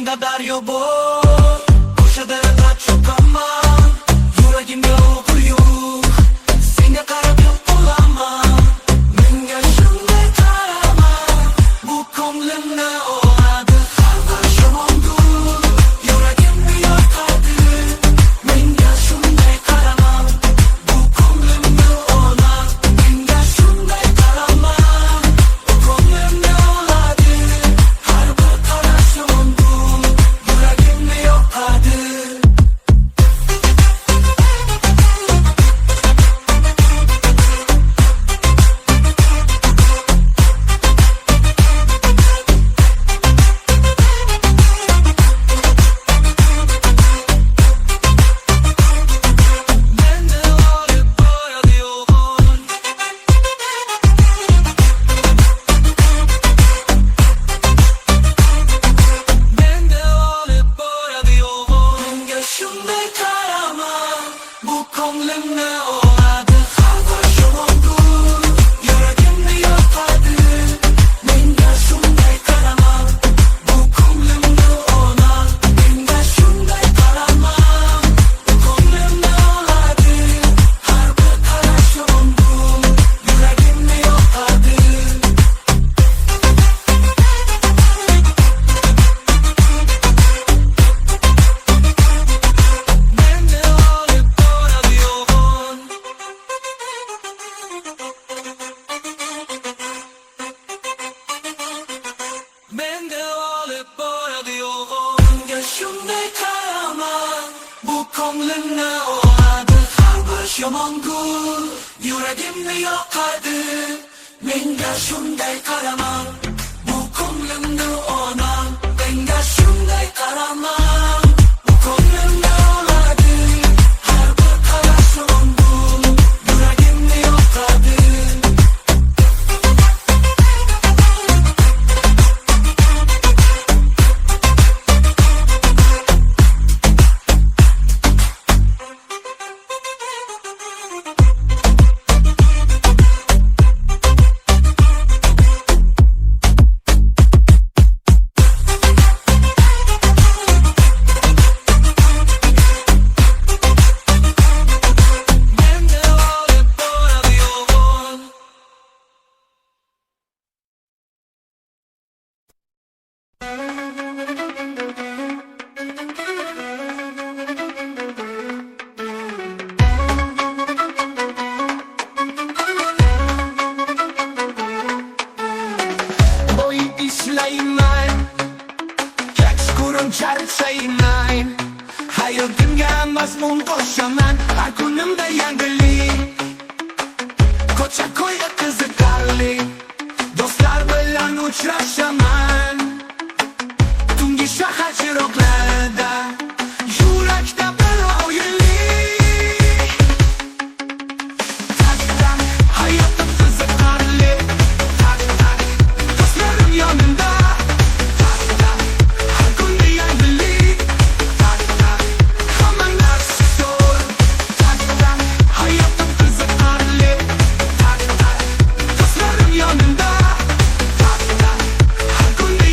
Karşımda daryo boy Koşadığında çok aman Yüreğimde okuyor Seni karab yok olamam Menga shunday qarama Bu ko'nglimni oladi Qarg'ashim ondur Yuragimni yoqadi Menga shunday qarama Bu ko'nglimni oladi Menga shunday qarama Bu ko'nglimni oladi Har bir qarashim ondur Yuragimni yoqadi Mende olib boradi yo'g'on Mende olib boradi yo'g'on Menga shunday qarama Bu ko'nglimni oladi Qarg'ashim ondur Yuragimni yoqadi Menga shunday qarama Bu ko'nglimni oladi Menga shunday qarama Bu ko'nglimni oladi Har bir qarashim ondur Yuragimni yoqadi Mende olib boradi yo'g'on Mende olib boradi yo'g'on Menga shunday qarama Bu ko'nglimni oladi Har bir yomongur Yuragimni yoqadi Menga shunday qarama Bu ko'nglimni oladi Menga shunday qarama Bu ko'nglimni oladi Har bir qarashim ondur Yuragimni yoqadi Mende olib boradi yo'g'on Boy ishlayman Kech ko'rim charchayman Hayotimga mazmun qo'shaman Har kunimda yangilik Ko'cha ko'yda qiziqarli Do'stlar bilan uchrashaman Tungi shahar chiroqlarida Yurakda bir o'yinlik Tak-tak, hayotim qiziqarli Tak-tak, do'stlarim yonimda Tak-tak, har kunda yangilik Tak-tak, hamma narsa zo'r Tak-tak, hayotim qiziqarli Tak-tak, do'stlarim yonimda Tak-tak, har kunda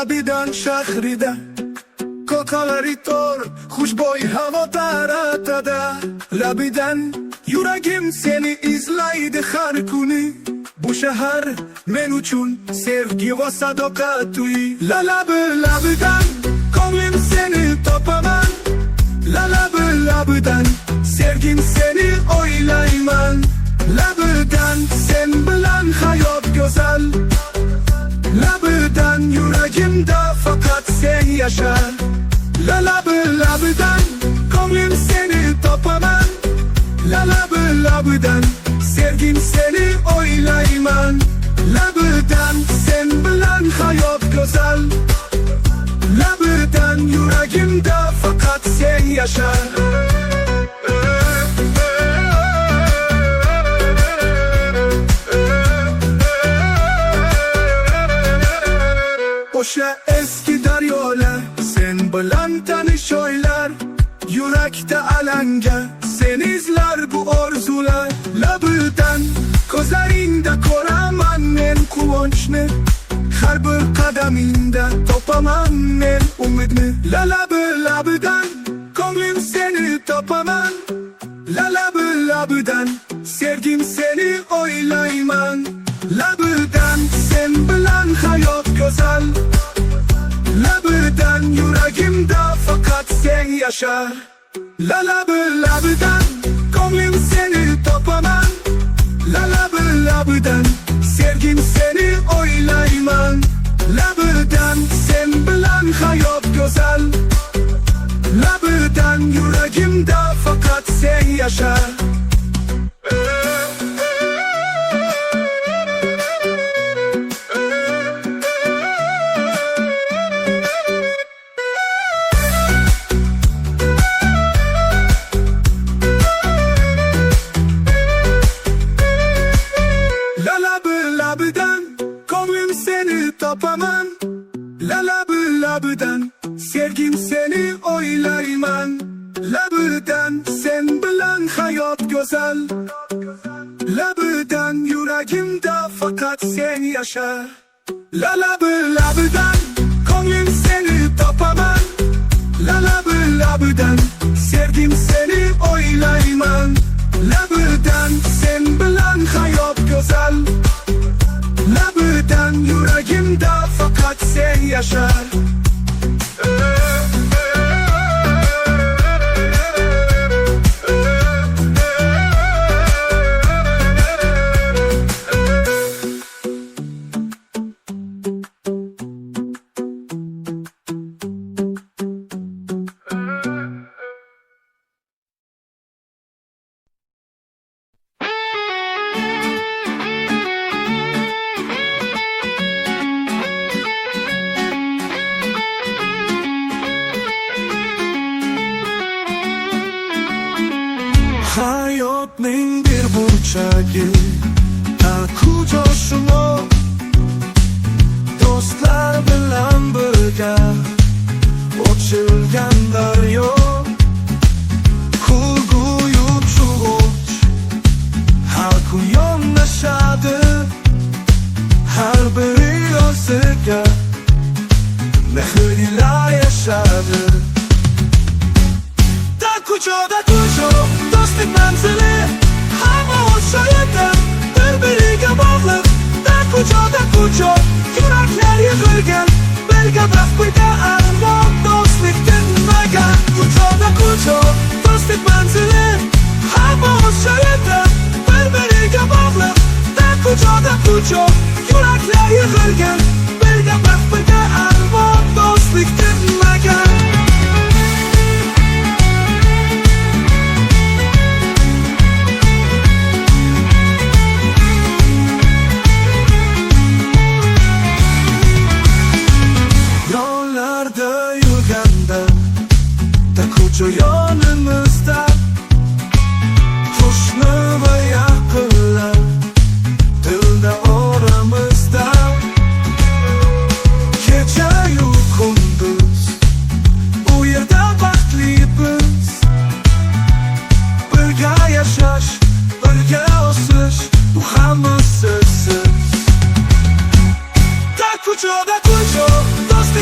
labidan shahrida ko'kalari tor xushbo'y havo taratada labidan yuragim seni izlaydi har kuni bu shahar men uchun sevgi va sadoqat uyi labidan ko'nglim seni topaman labidan sevgim seni o'ylayman labidan sen bilan hayot go'zal labidan yuragimda faqat sen yashar labidan ko'nglim seni topaman labidan sevgim seni o'ylayman labidan sen bilan hayot go'zal labidan yuragimda faqat sen yashar O'sha eski daryolar sen bilan tanish oylar yurakda alanga sen izlar bu orzular labidan ko'zlaringda ko'raman men quvonchni har bir qadamingda topaman men umidni labidan ko'nglim seni topaman labidan sevgim seni o'ylayman labidan sen bilan hayot go'zal labidan yuragimda faqat sen yashar labidan ko'nglim seni topaman labidan sevgim seni o'ylayman labidan sen bilan hayot go'zal labidan yuragimda faqat sen yashar labidan ko'nglim seni topaman labidan sevgim seni o'ylayman labidan sen bilan hayot go'zal labidan yuragimda faqat sen yashar labidan ko'nglim seni topaman labidan sevgim seni o'ylayman labidan sen bilan hayot go'zal labidan yuragimda faqat sen yashar hayotning bir burchagi quchoshimo do'stlar bilan birga ochilgan daryo kulguyu chug'uch har kun yondashadi har biri o'ziga mehr ila yashadi kuchoda do'stlik manzili hamma o'sha yerda bir-biriga bog'liq kuchoda yuraklar yig'ilgan birga baxt birga armon do'stlik tinmagan kuchoda do'stlik manzili hamma o'sha yerda bir-biriga bog'liq kuchoda yuraklar yig'ilgan birga baxt birga armon do'stlik tinmagan yonimizda qo'shni va yaqinlar dilda oramizda kechayu kunduz bu yerda baxtlibiz birga yashash birga o'sish bu hammasi siz kuchoda do'st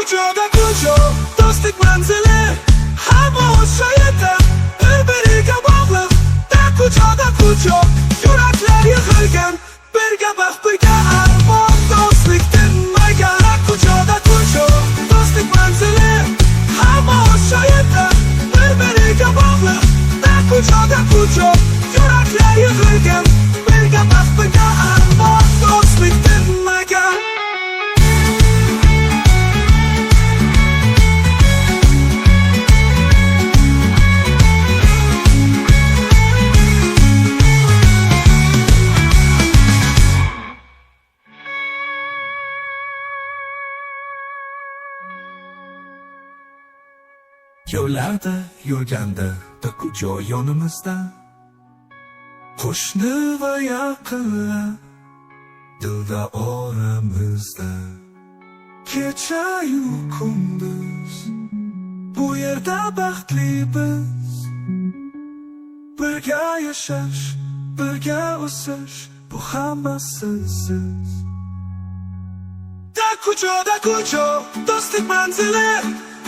kucağda kucak Dostluk manzili Hamma o'sha yerda Bir-biriga bog'liq Da kucağda kucak Yuraklar yig'ilgan Birga baxt birga armon Dostluk tinmagan Da kucağda kucak Dostluk manzili Hamma o'sha yerda Bir-biriga bog'liq Da kucağda kucak Yuraklar yig'ilgan Birga baxt birga armon Dostluk tinmagan Yollarda yurganda da kucak yonimizda Qo'shni va yaqinlar dilda oramizda Kecha-yu kunduz bu yerda baxtli biz Birga yashash, birga o'sish bu hammasi siz Da kucak do'stlik manzili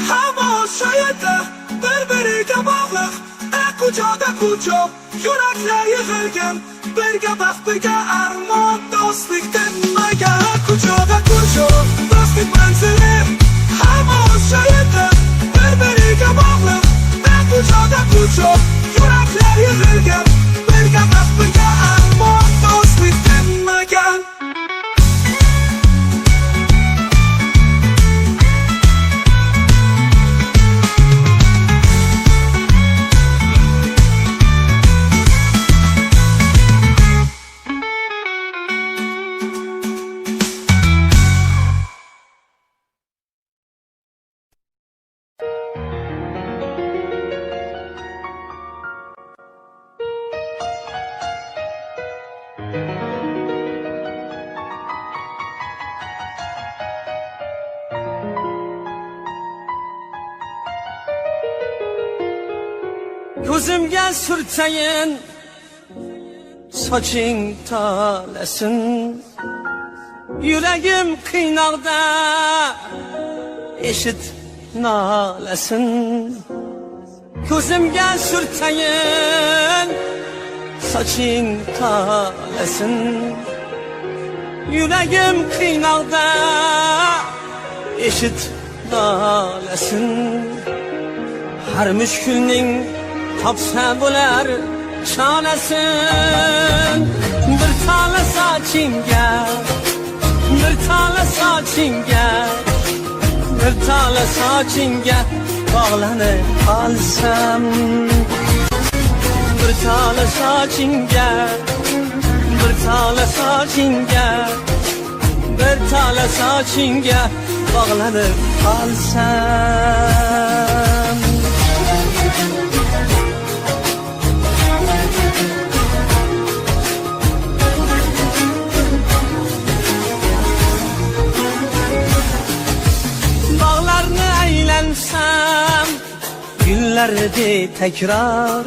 Hamma o'sha yerda bir-biriga bog'liq Da kucak yuraklar yig'ilgan Birga baxt birga armon Do'stlik tinmagan Da kucak do'stlik manzili Hamma o'sha yerda bir-biriga bog'liq Da kucak yuraklar yig'ilgan Birga baxt birga armon Do'stlik tinmagan Ko'zimga surtayin soching tolasin Yuragim qiynoqda eshit nolasin Ko'zimga surtayin soching tolasin Yuragim qiynoqda eshit nolasin Har mushkulning topsa bo'lar chorasin Bir tala sochingga Bir tala sochingga Bir tala sochingga bog'lanib qolsam Bir tala sochingga Bir tala sochingga Bir tala sochingga bog'lanib qolsam Günlerde tekrar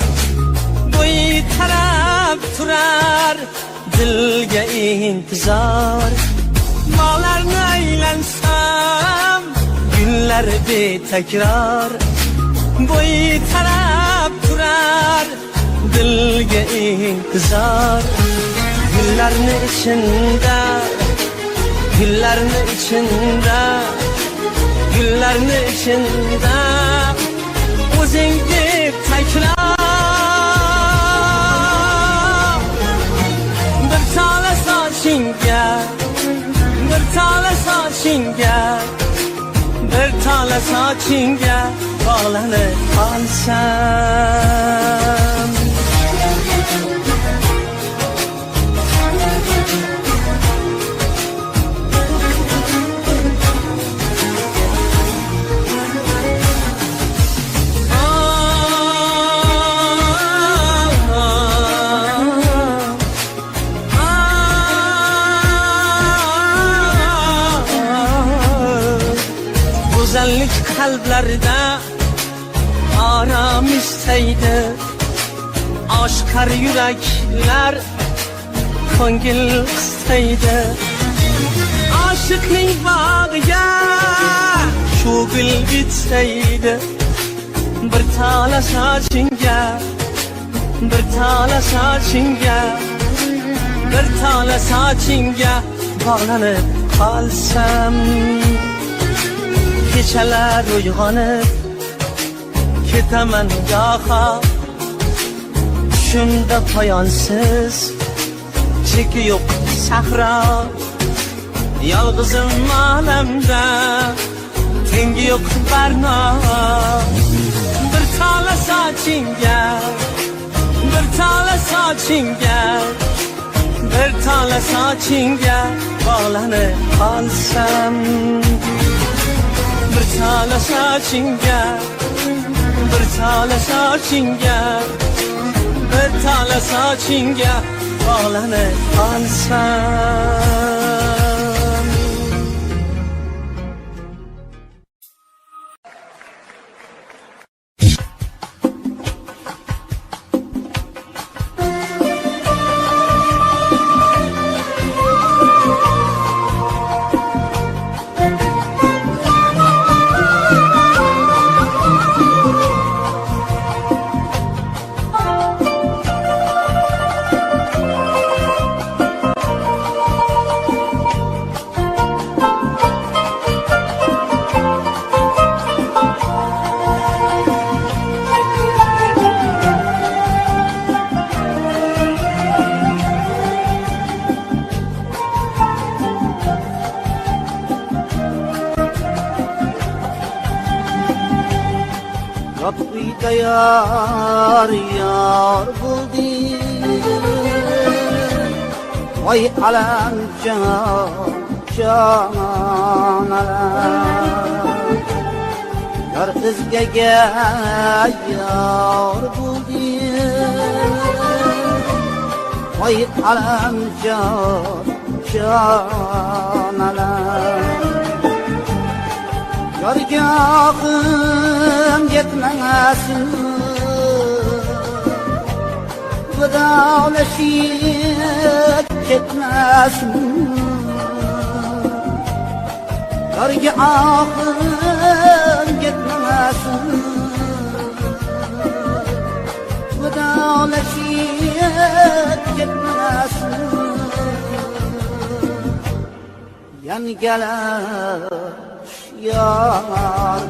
Boy taraf turar Dilge intizar Bağlarını eğlensem Günlerde tekrar Boy taraf turar Dilge intizar Güllerini içinde Güllerini içinde Güllerini içinde O'zingni takror Bir tala sochingga Bir tala sochingga Bir tala sochingga bog'lanib qolsam Güzellik kalplerde aram isteydi Aşkar yürekler ko'ngil isteydi Aşıkning bağıga gul bitsaydi bir tala sochingga bir tala sochingga bir tala sochingga bog'lanib qolsam kechalar uyg'onib ketaman goho shunda poyonsiz cheki yo'q sahro yolg'izim olamda tengi yo'q barno bir tala sochingga bir tala sochingga bir tala sochingga bog'lanib qolsam bir tala sochingga bir tala sochingga bir tala sochingga bog'lanib qolsam Uyda yar yar buldu Vay alam can can alam Yar izgege yar buldu Vay alam can can alam Yargahım yetmesin Gıdaleşip ketmesin Yargahım yetmesin Gıdaleşip ketmesin Yan gelir yar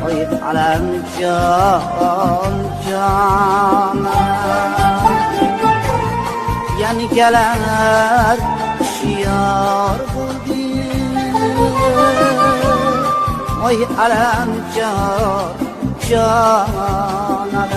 Oy alam can cana Yani gelenler yar buldu Oy alam can cana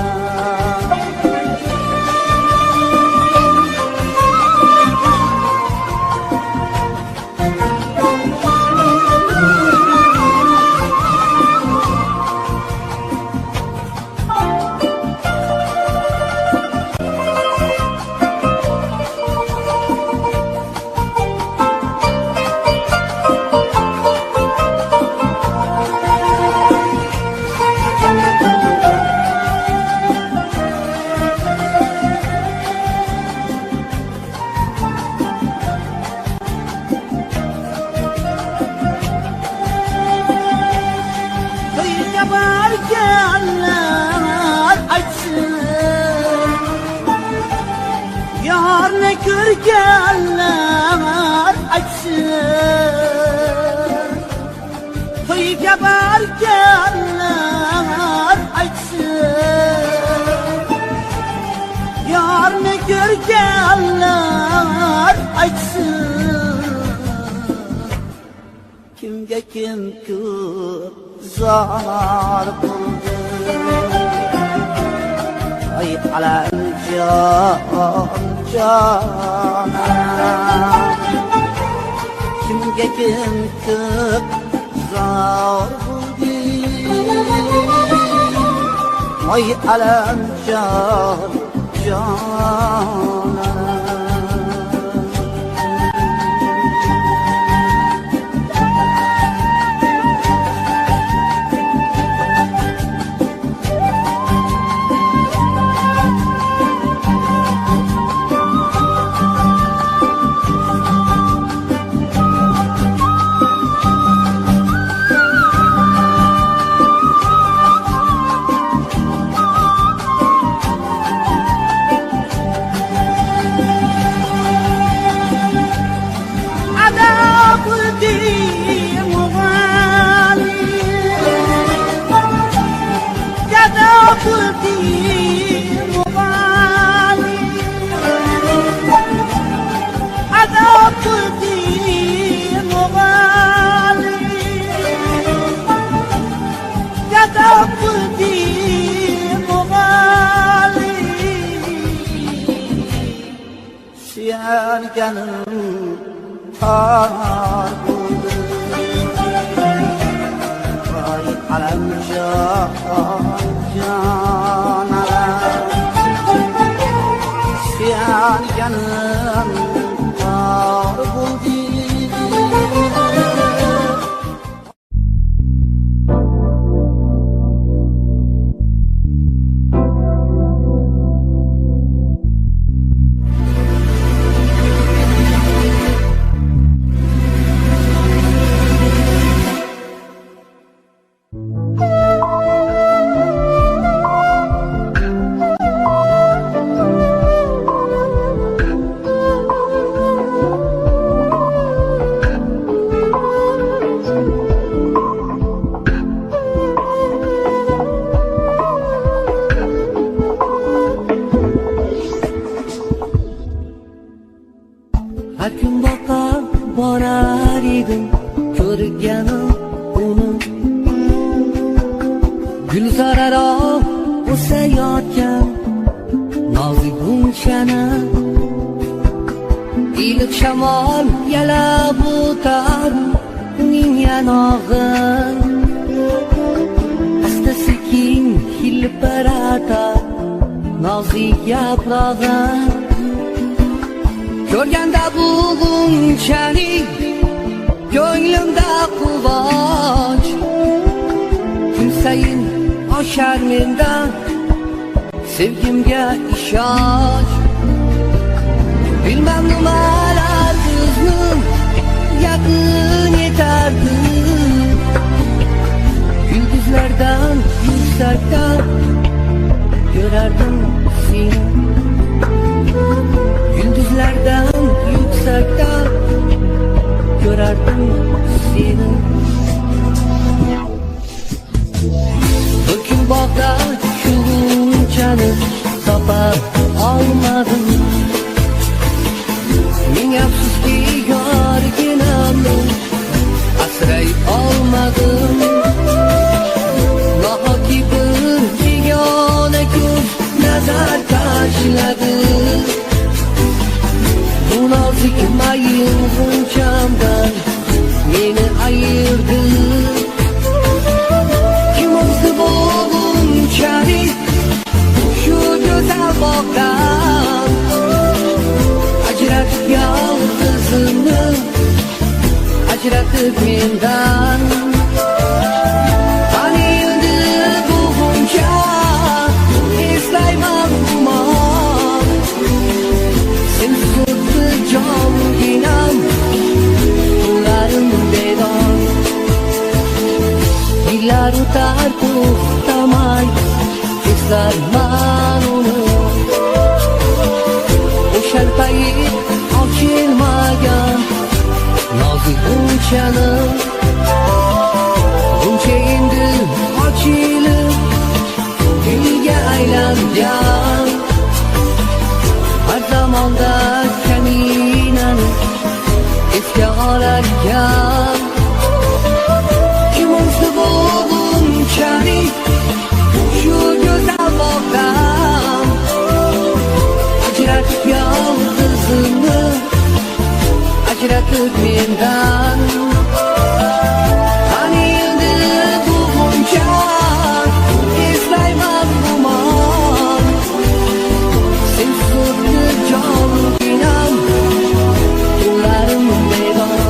Görgenler açsın Kıyıca bargenler açsın Yarını görgenler açsın Kimge kim kızar buldu Ay alem can cana Kimge kim kızar buldu Ay alem can cana yelkenim tar buldu. Vay alem can can alem, yelkenim tar buldu. Har kun boqar borar edim ko'rganim uni, gulzararo o'sayotgan nozik g'unchani. Iliq shamol yalab o'tar uning yanog'in, asta sekin hilpiratar nozik yaprog'in. Ko'rganda bu g'unchani ko'nglimda quvonch, kun sayin oshar mendan sevgimga ishonch. Bilmam nimalar bizni yaqin etardi, yulduzlardan yuksakdan ko'rardim seni. Yulduzlardan yuksakdan ko'rardim seni. Bir kun bog'da shu g'unchani topa olmadim. Ming afsuski yorginamni asray olmadim. Nahotki bir begona ko'z nazar tashladi, bu nozik mayin g'unchamdan meni ayirdi. Kim o'zi bu g'unchani shu go'zal bog'dan ajratib yolg'izini, ajratib mendan. Qani endi bu g'uncha eslayman gumon, sensiz o'tdi jonginam tunlarim bedor. Yillar o'tar to'xtamay eslarman uni, o'shal payt ochilmagan nozik g'unchani. G'uncha endi ochilib gulga aylangan, har zamonda kaminani esga olarkan. Kim o'zi bu g'unchani shu go'zal bog'dan ajratib yolg'izini, ajratib mendan. Qani endi bu g'uncha eslayman gumon, sensiz o'tdi jonginam tunlarim bedor.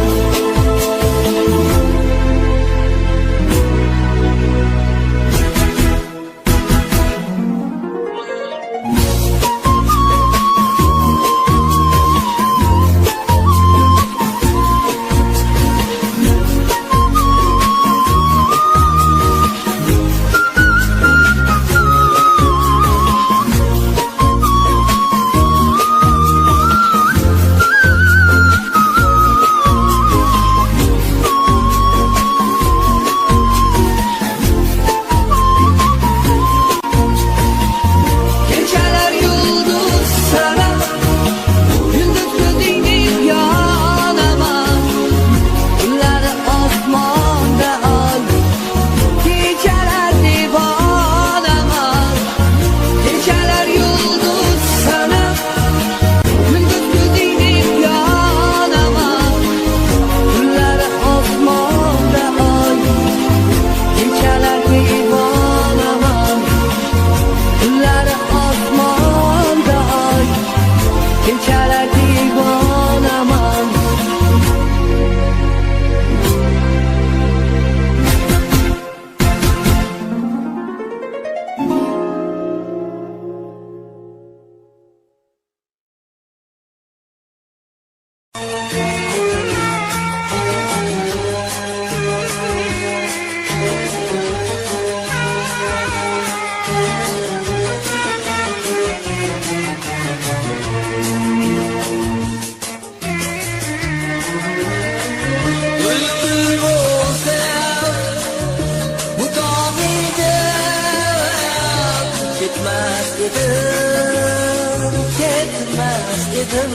edim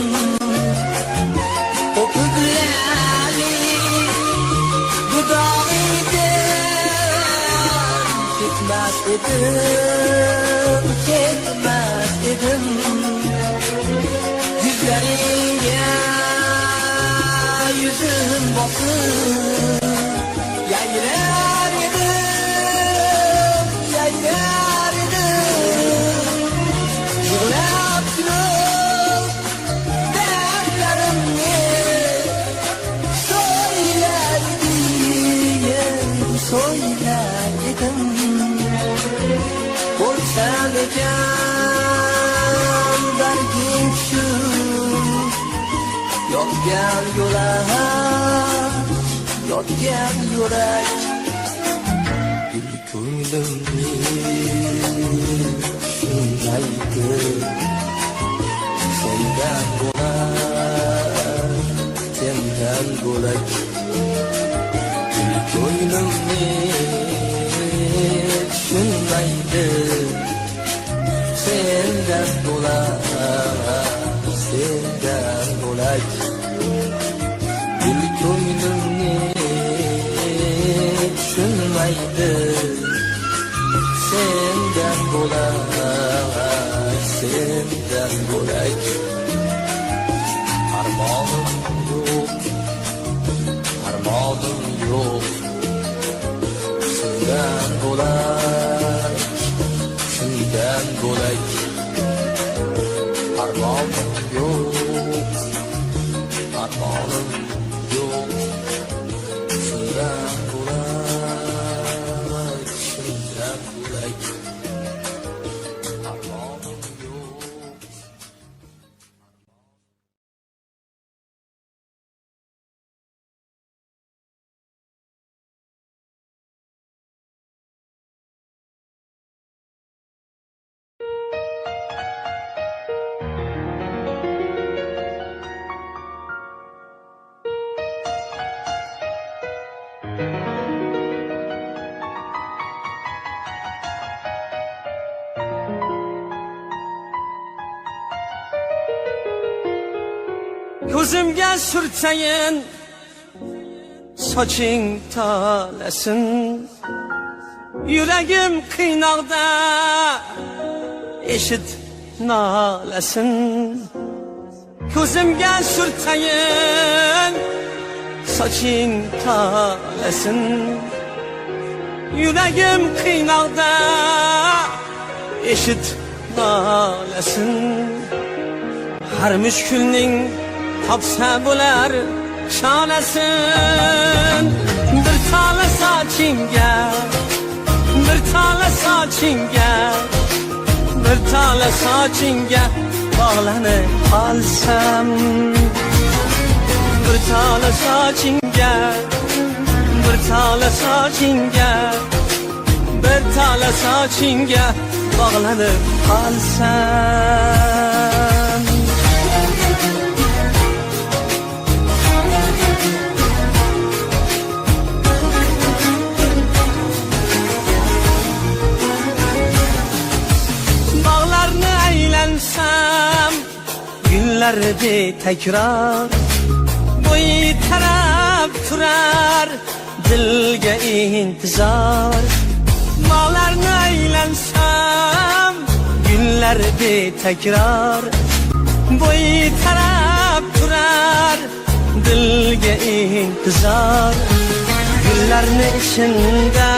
O ko'klarni dudoidan ketmas edim Yüzleringga yüzüm bosib yayrar edim Yig'lab turib dardlarimni so'ylar edim Bo'lsan ekan barging shu Yotgan yurak Gul ko'nglimni shundaydi Sendan bo'lak Gul ko'nglimni shundaydi Sendan bo'lak Gul ko'nglimni tushunmaydi Sendan bo'lak Armonim yo'q Sendan bo'lak Armonim yo'q Sendan bo'lak Armonim yo'q Ko'zimga surtayin soching talasin Yuragim qiynoqda eshit nolasin Ko'zimga surtayin soching talasin Yuragim qiynoqda eshit nolasin Har mushkulning topsa bo'lar chorasin Bir tola sochingga bog'lanib qolsam Bir tola sochingga bog'lanib qolsam Günler betekrar Bo'yi tarab turar Dilga intizor Bog'larni aylensam Günler betekrar Bo'yi tarab turar Dilga intizor Gullarni içinde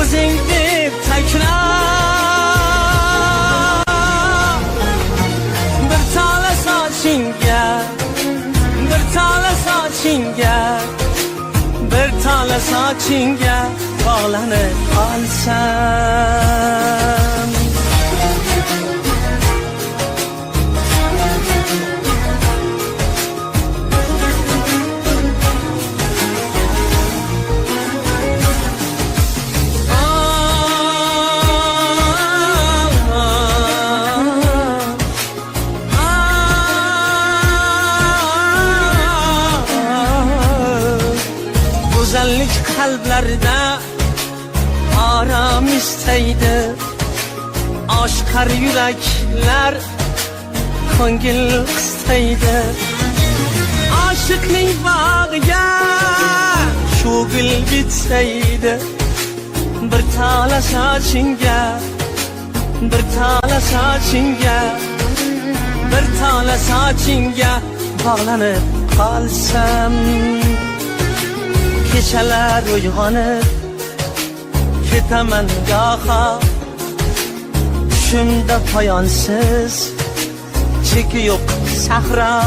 O'zing deb takrar Bir tola sochingga bog'lanib qolsam Go'zallik qalblarda Yaram isteydi aşkar yürekler ko'ngil isteydi aşıkning bag'iga shu gul bitsaydi bir tala sochingga bir tala sochingga bir tala sochingga bog'lanib qolsam kechalar uyg'onib ketaman goho tushimda poyonsiz cheki yo'q sahro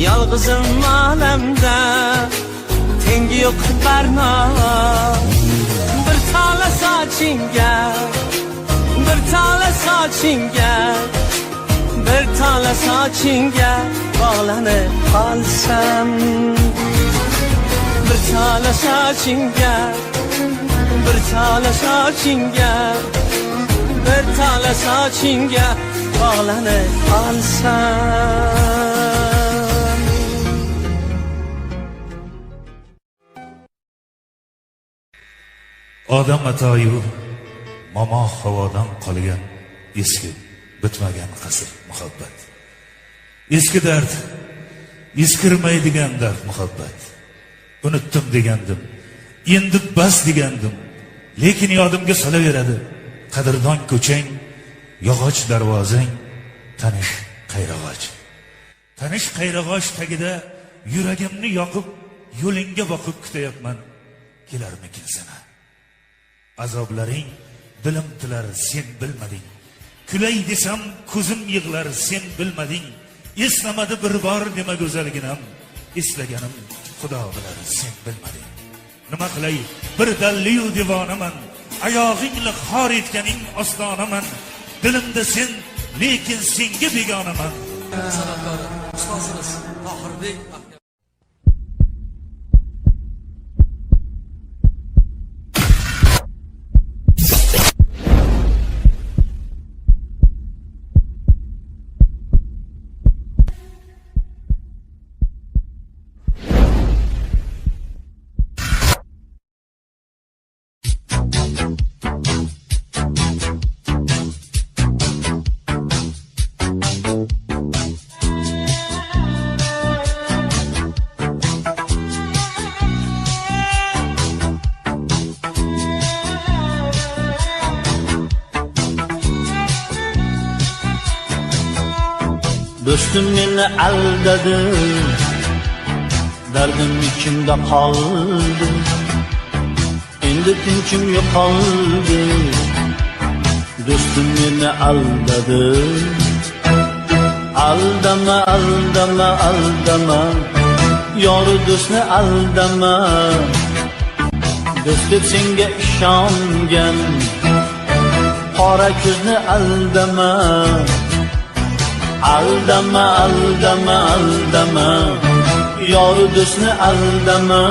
yolg'izim olamda tengi yo'q barno bir tala sochingga bir tala sochingga bir tala sochingga bog'lanib qolsam bir tala sochingga bir tala sochingga bir tala sochingga bog'lanib qolsam odam matoyu momo havodan qolgan eski bitmagan qasr muhabbat eski dard eskirmaydigan dard muhabbat unutdim degandim endi bas degandim lekin yodimga solaveradi qadrdon ko'chang yog'och darvozang tanish qayrag'och tagida yuragimni yoqib yo'lingga boqib kutayapman kelarmikin sana azoblaring dilim tilar sen bilmading kulay desam ko'zim yig'lar sen bilmading eslamadi bir bor nima go'zalginam eslaganim xudo bilar sen bilmading nima qilay bir dalliyu devonaman oyog'ingni xor etganing ostonaman dilimda sen lekin senga begonaman san'atkori ustozimiz Tohirbek Do'stim meni aldadi, dardim ichimda qoldi. Endi tinchim yo'qoldi. Do'stim meni aldadi. Aldama, aldama, aldama. Yori do'stni aldama. Do'st deb senga ishongan. Qora ko'zni aldama. Aldama, aldama, aldama. Yori do'stni aldama.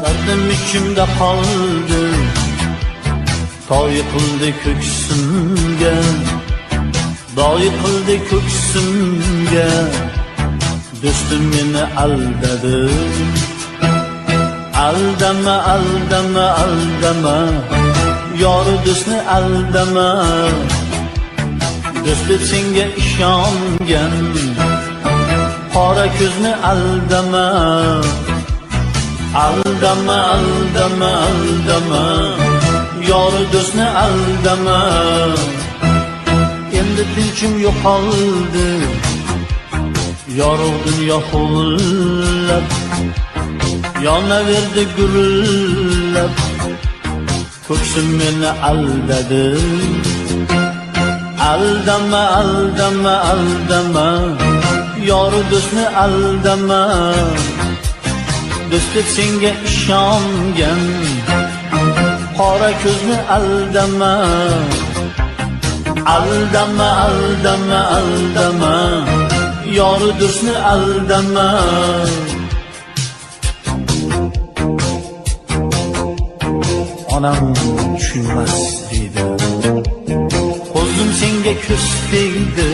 Dardim ichimda qoldi. Toy qildi ko'ksimga. Doy qildi ko'ksimga. Do'stim meni aldadi. Aldama, aldama, aldama. Yori do'stni aldama. Do'st deb senga ishongan. Qora ko'zni aldama. Aldama, aldama, aldama. Yori do'stni aldama. Endi tinchim yo'qoldi. Yorug' dunyo huvillab, yonaverdi gurillab. Ko'ksim meni aldadi. Aldama, aldama, aldama. Yori do'stni aldama. Do'st deb senga ishongan. Qora ko'zni aldama. Aldama, aldama, aldama. Yori do'stni aldama. onam tushunmas deydi. Ko'zim senga ko'z tegdi,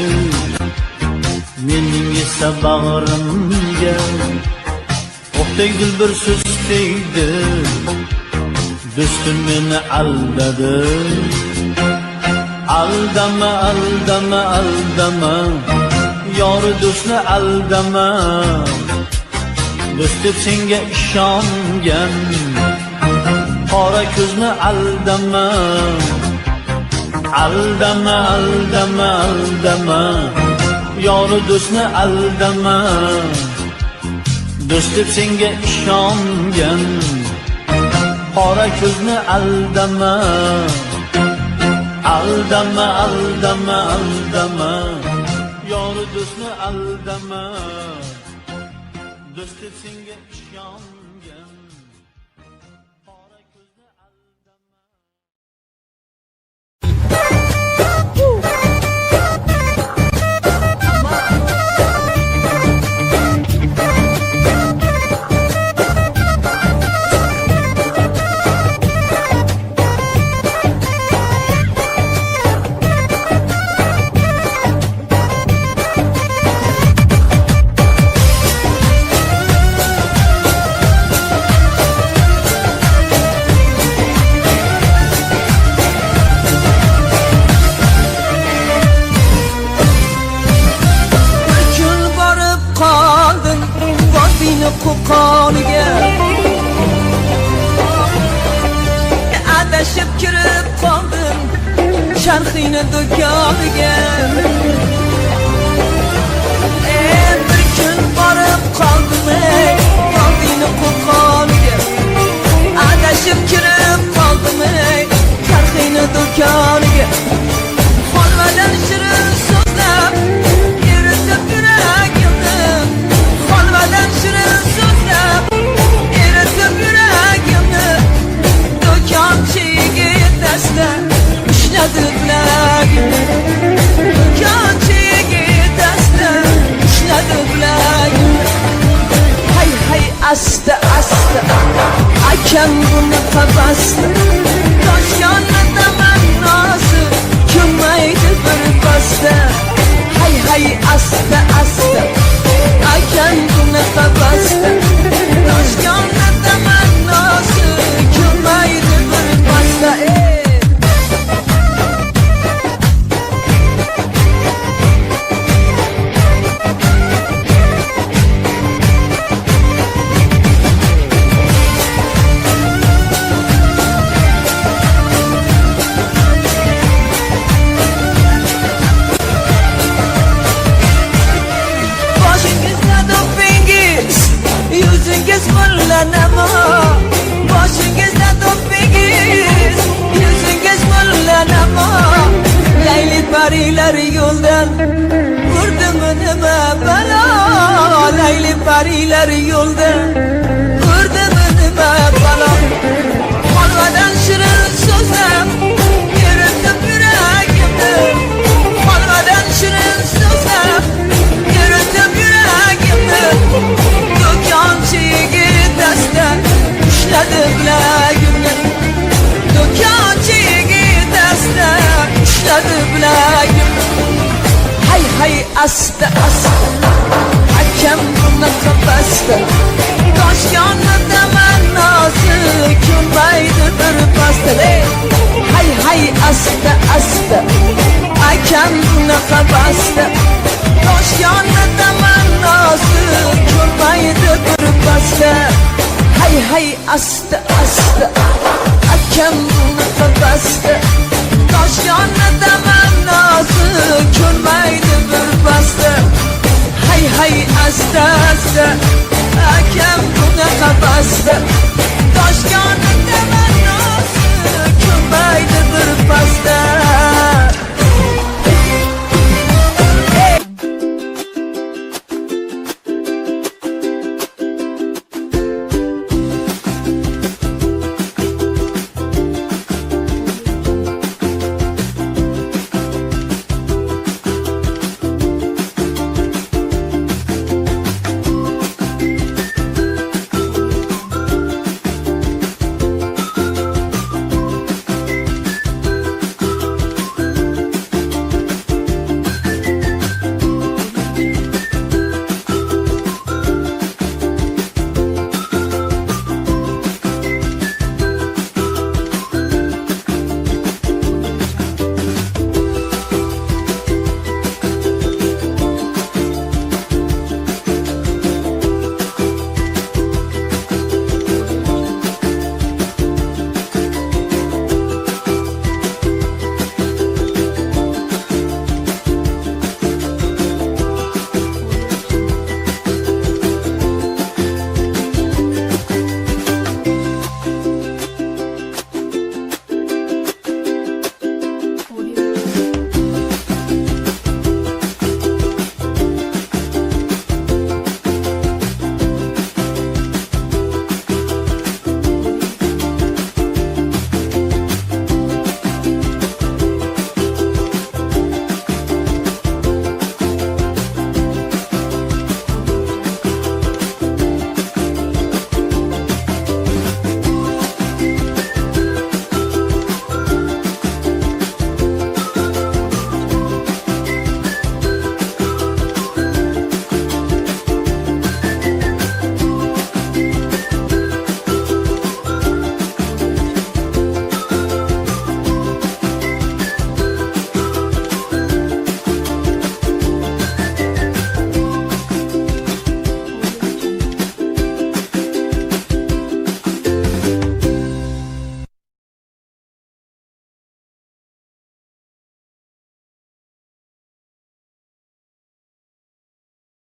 mening esa bag'rimga o'qday dilbir so'z tegdi. Do'stim meni aldadi. Aldama, aldama, aldama, yori do'stni aldama. Do'st deb senga ishongan qora ko'zni aldama. Aldama, aldama, aldama, yori do'stni aldama. Do'st deb senga ishongan qora ko'zni aldama. Aldama, aldama, aldama, yori do'stni aldama. Do'st deb senga ishongan qora ko'zni aldama. Qo'qoniga adashib kirib qoldim Sharqina do'koniga. Bir kun borib qoldim Vodiyni Qo'qoniga. Adashib kirib qoldim Sharqina do'koniga. Xolvadan shirin so'zlab eritib yuragimni. Xolvadan shirin so'zlab eritib yuragimni. Do'konchiga dastan ushladi bilagimni. Do'konchiga dastan ushladi bilagimni. Hay hay asta asta akam buni qabasdi. Toshkentda ma'nosi ko'maydi bir pasda. Hay hay asta asta akam buni qabasdi. Toshkentda ma'nosi ko'maydi bir pasda. Yüzünüz mullanama, boshingizda to'pingiz. Yüzünüz mullanama, layli parilar yo'ldan ko'rdimmi nima balo. Layli parilar yo'ldan ko'rdimmi nima balo. Xolvadan shirin so'zlab eritib yuragimni. Xolvadan shirin so'zlab eritib yuragimni. Do'konchiga dastan ushladi bilagimni. Do'konchiga dastan ushladi bilagimni. Hay hay asta asta akam buni qabasdi. Toshkentda ma'nosi ko'maydi bir pasda. Hay hay asta asta akam buni qabasdi. Toshkentda ma'nosi ko'maydi bir pasda. Hay hay asta asta akam buni qabasdi. Toshkentda ma'nosi ko'maydi bir pasda. Hay hay asta asta akam buni qabasdi.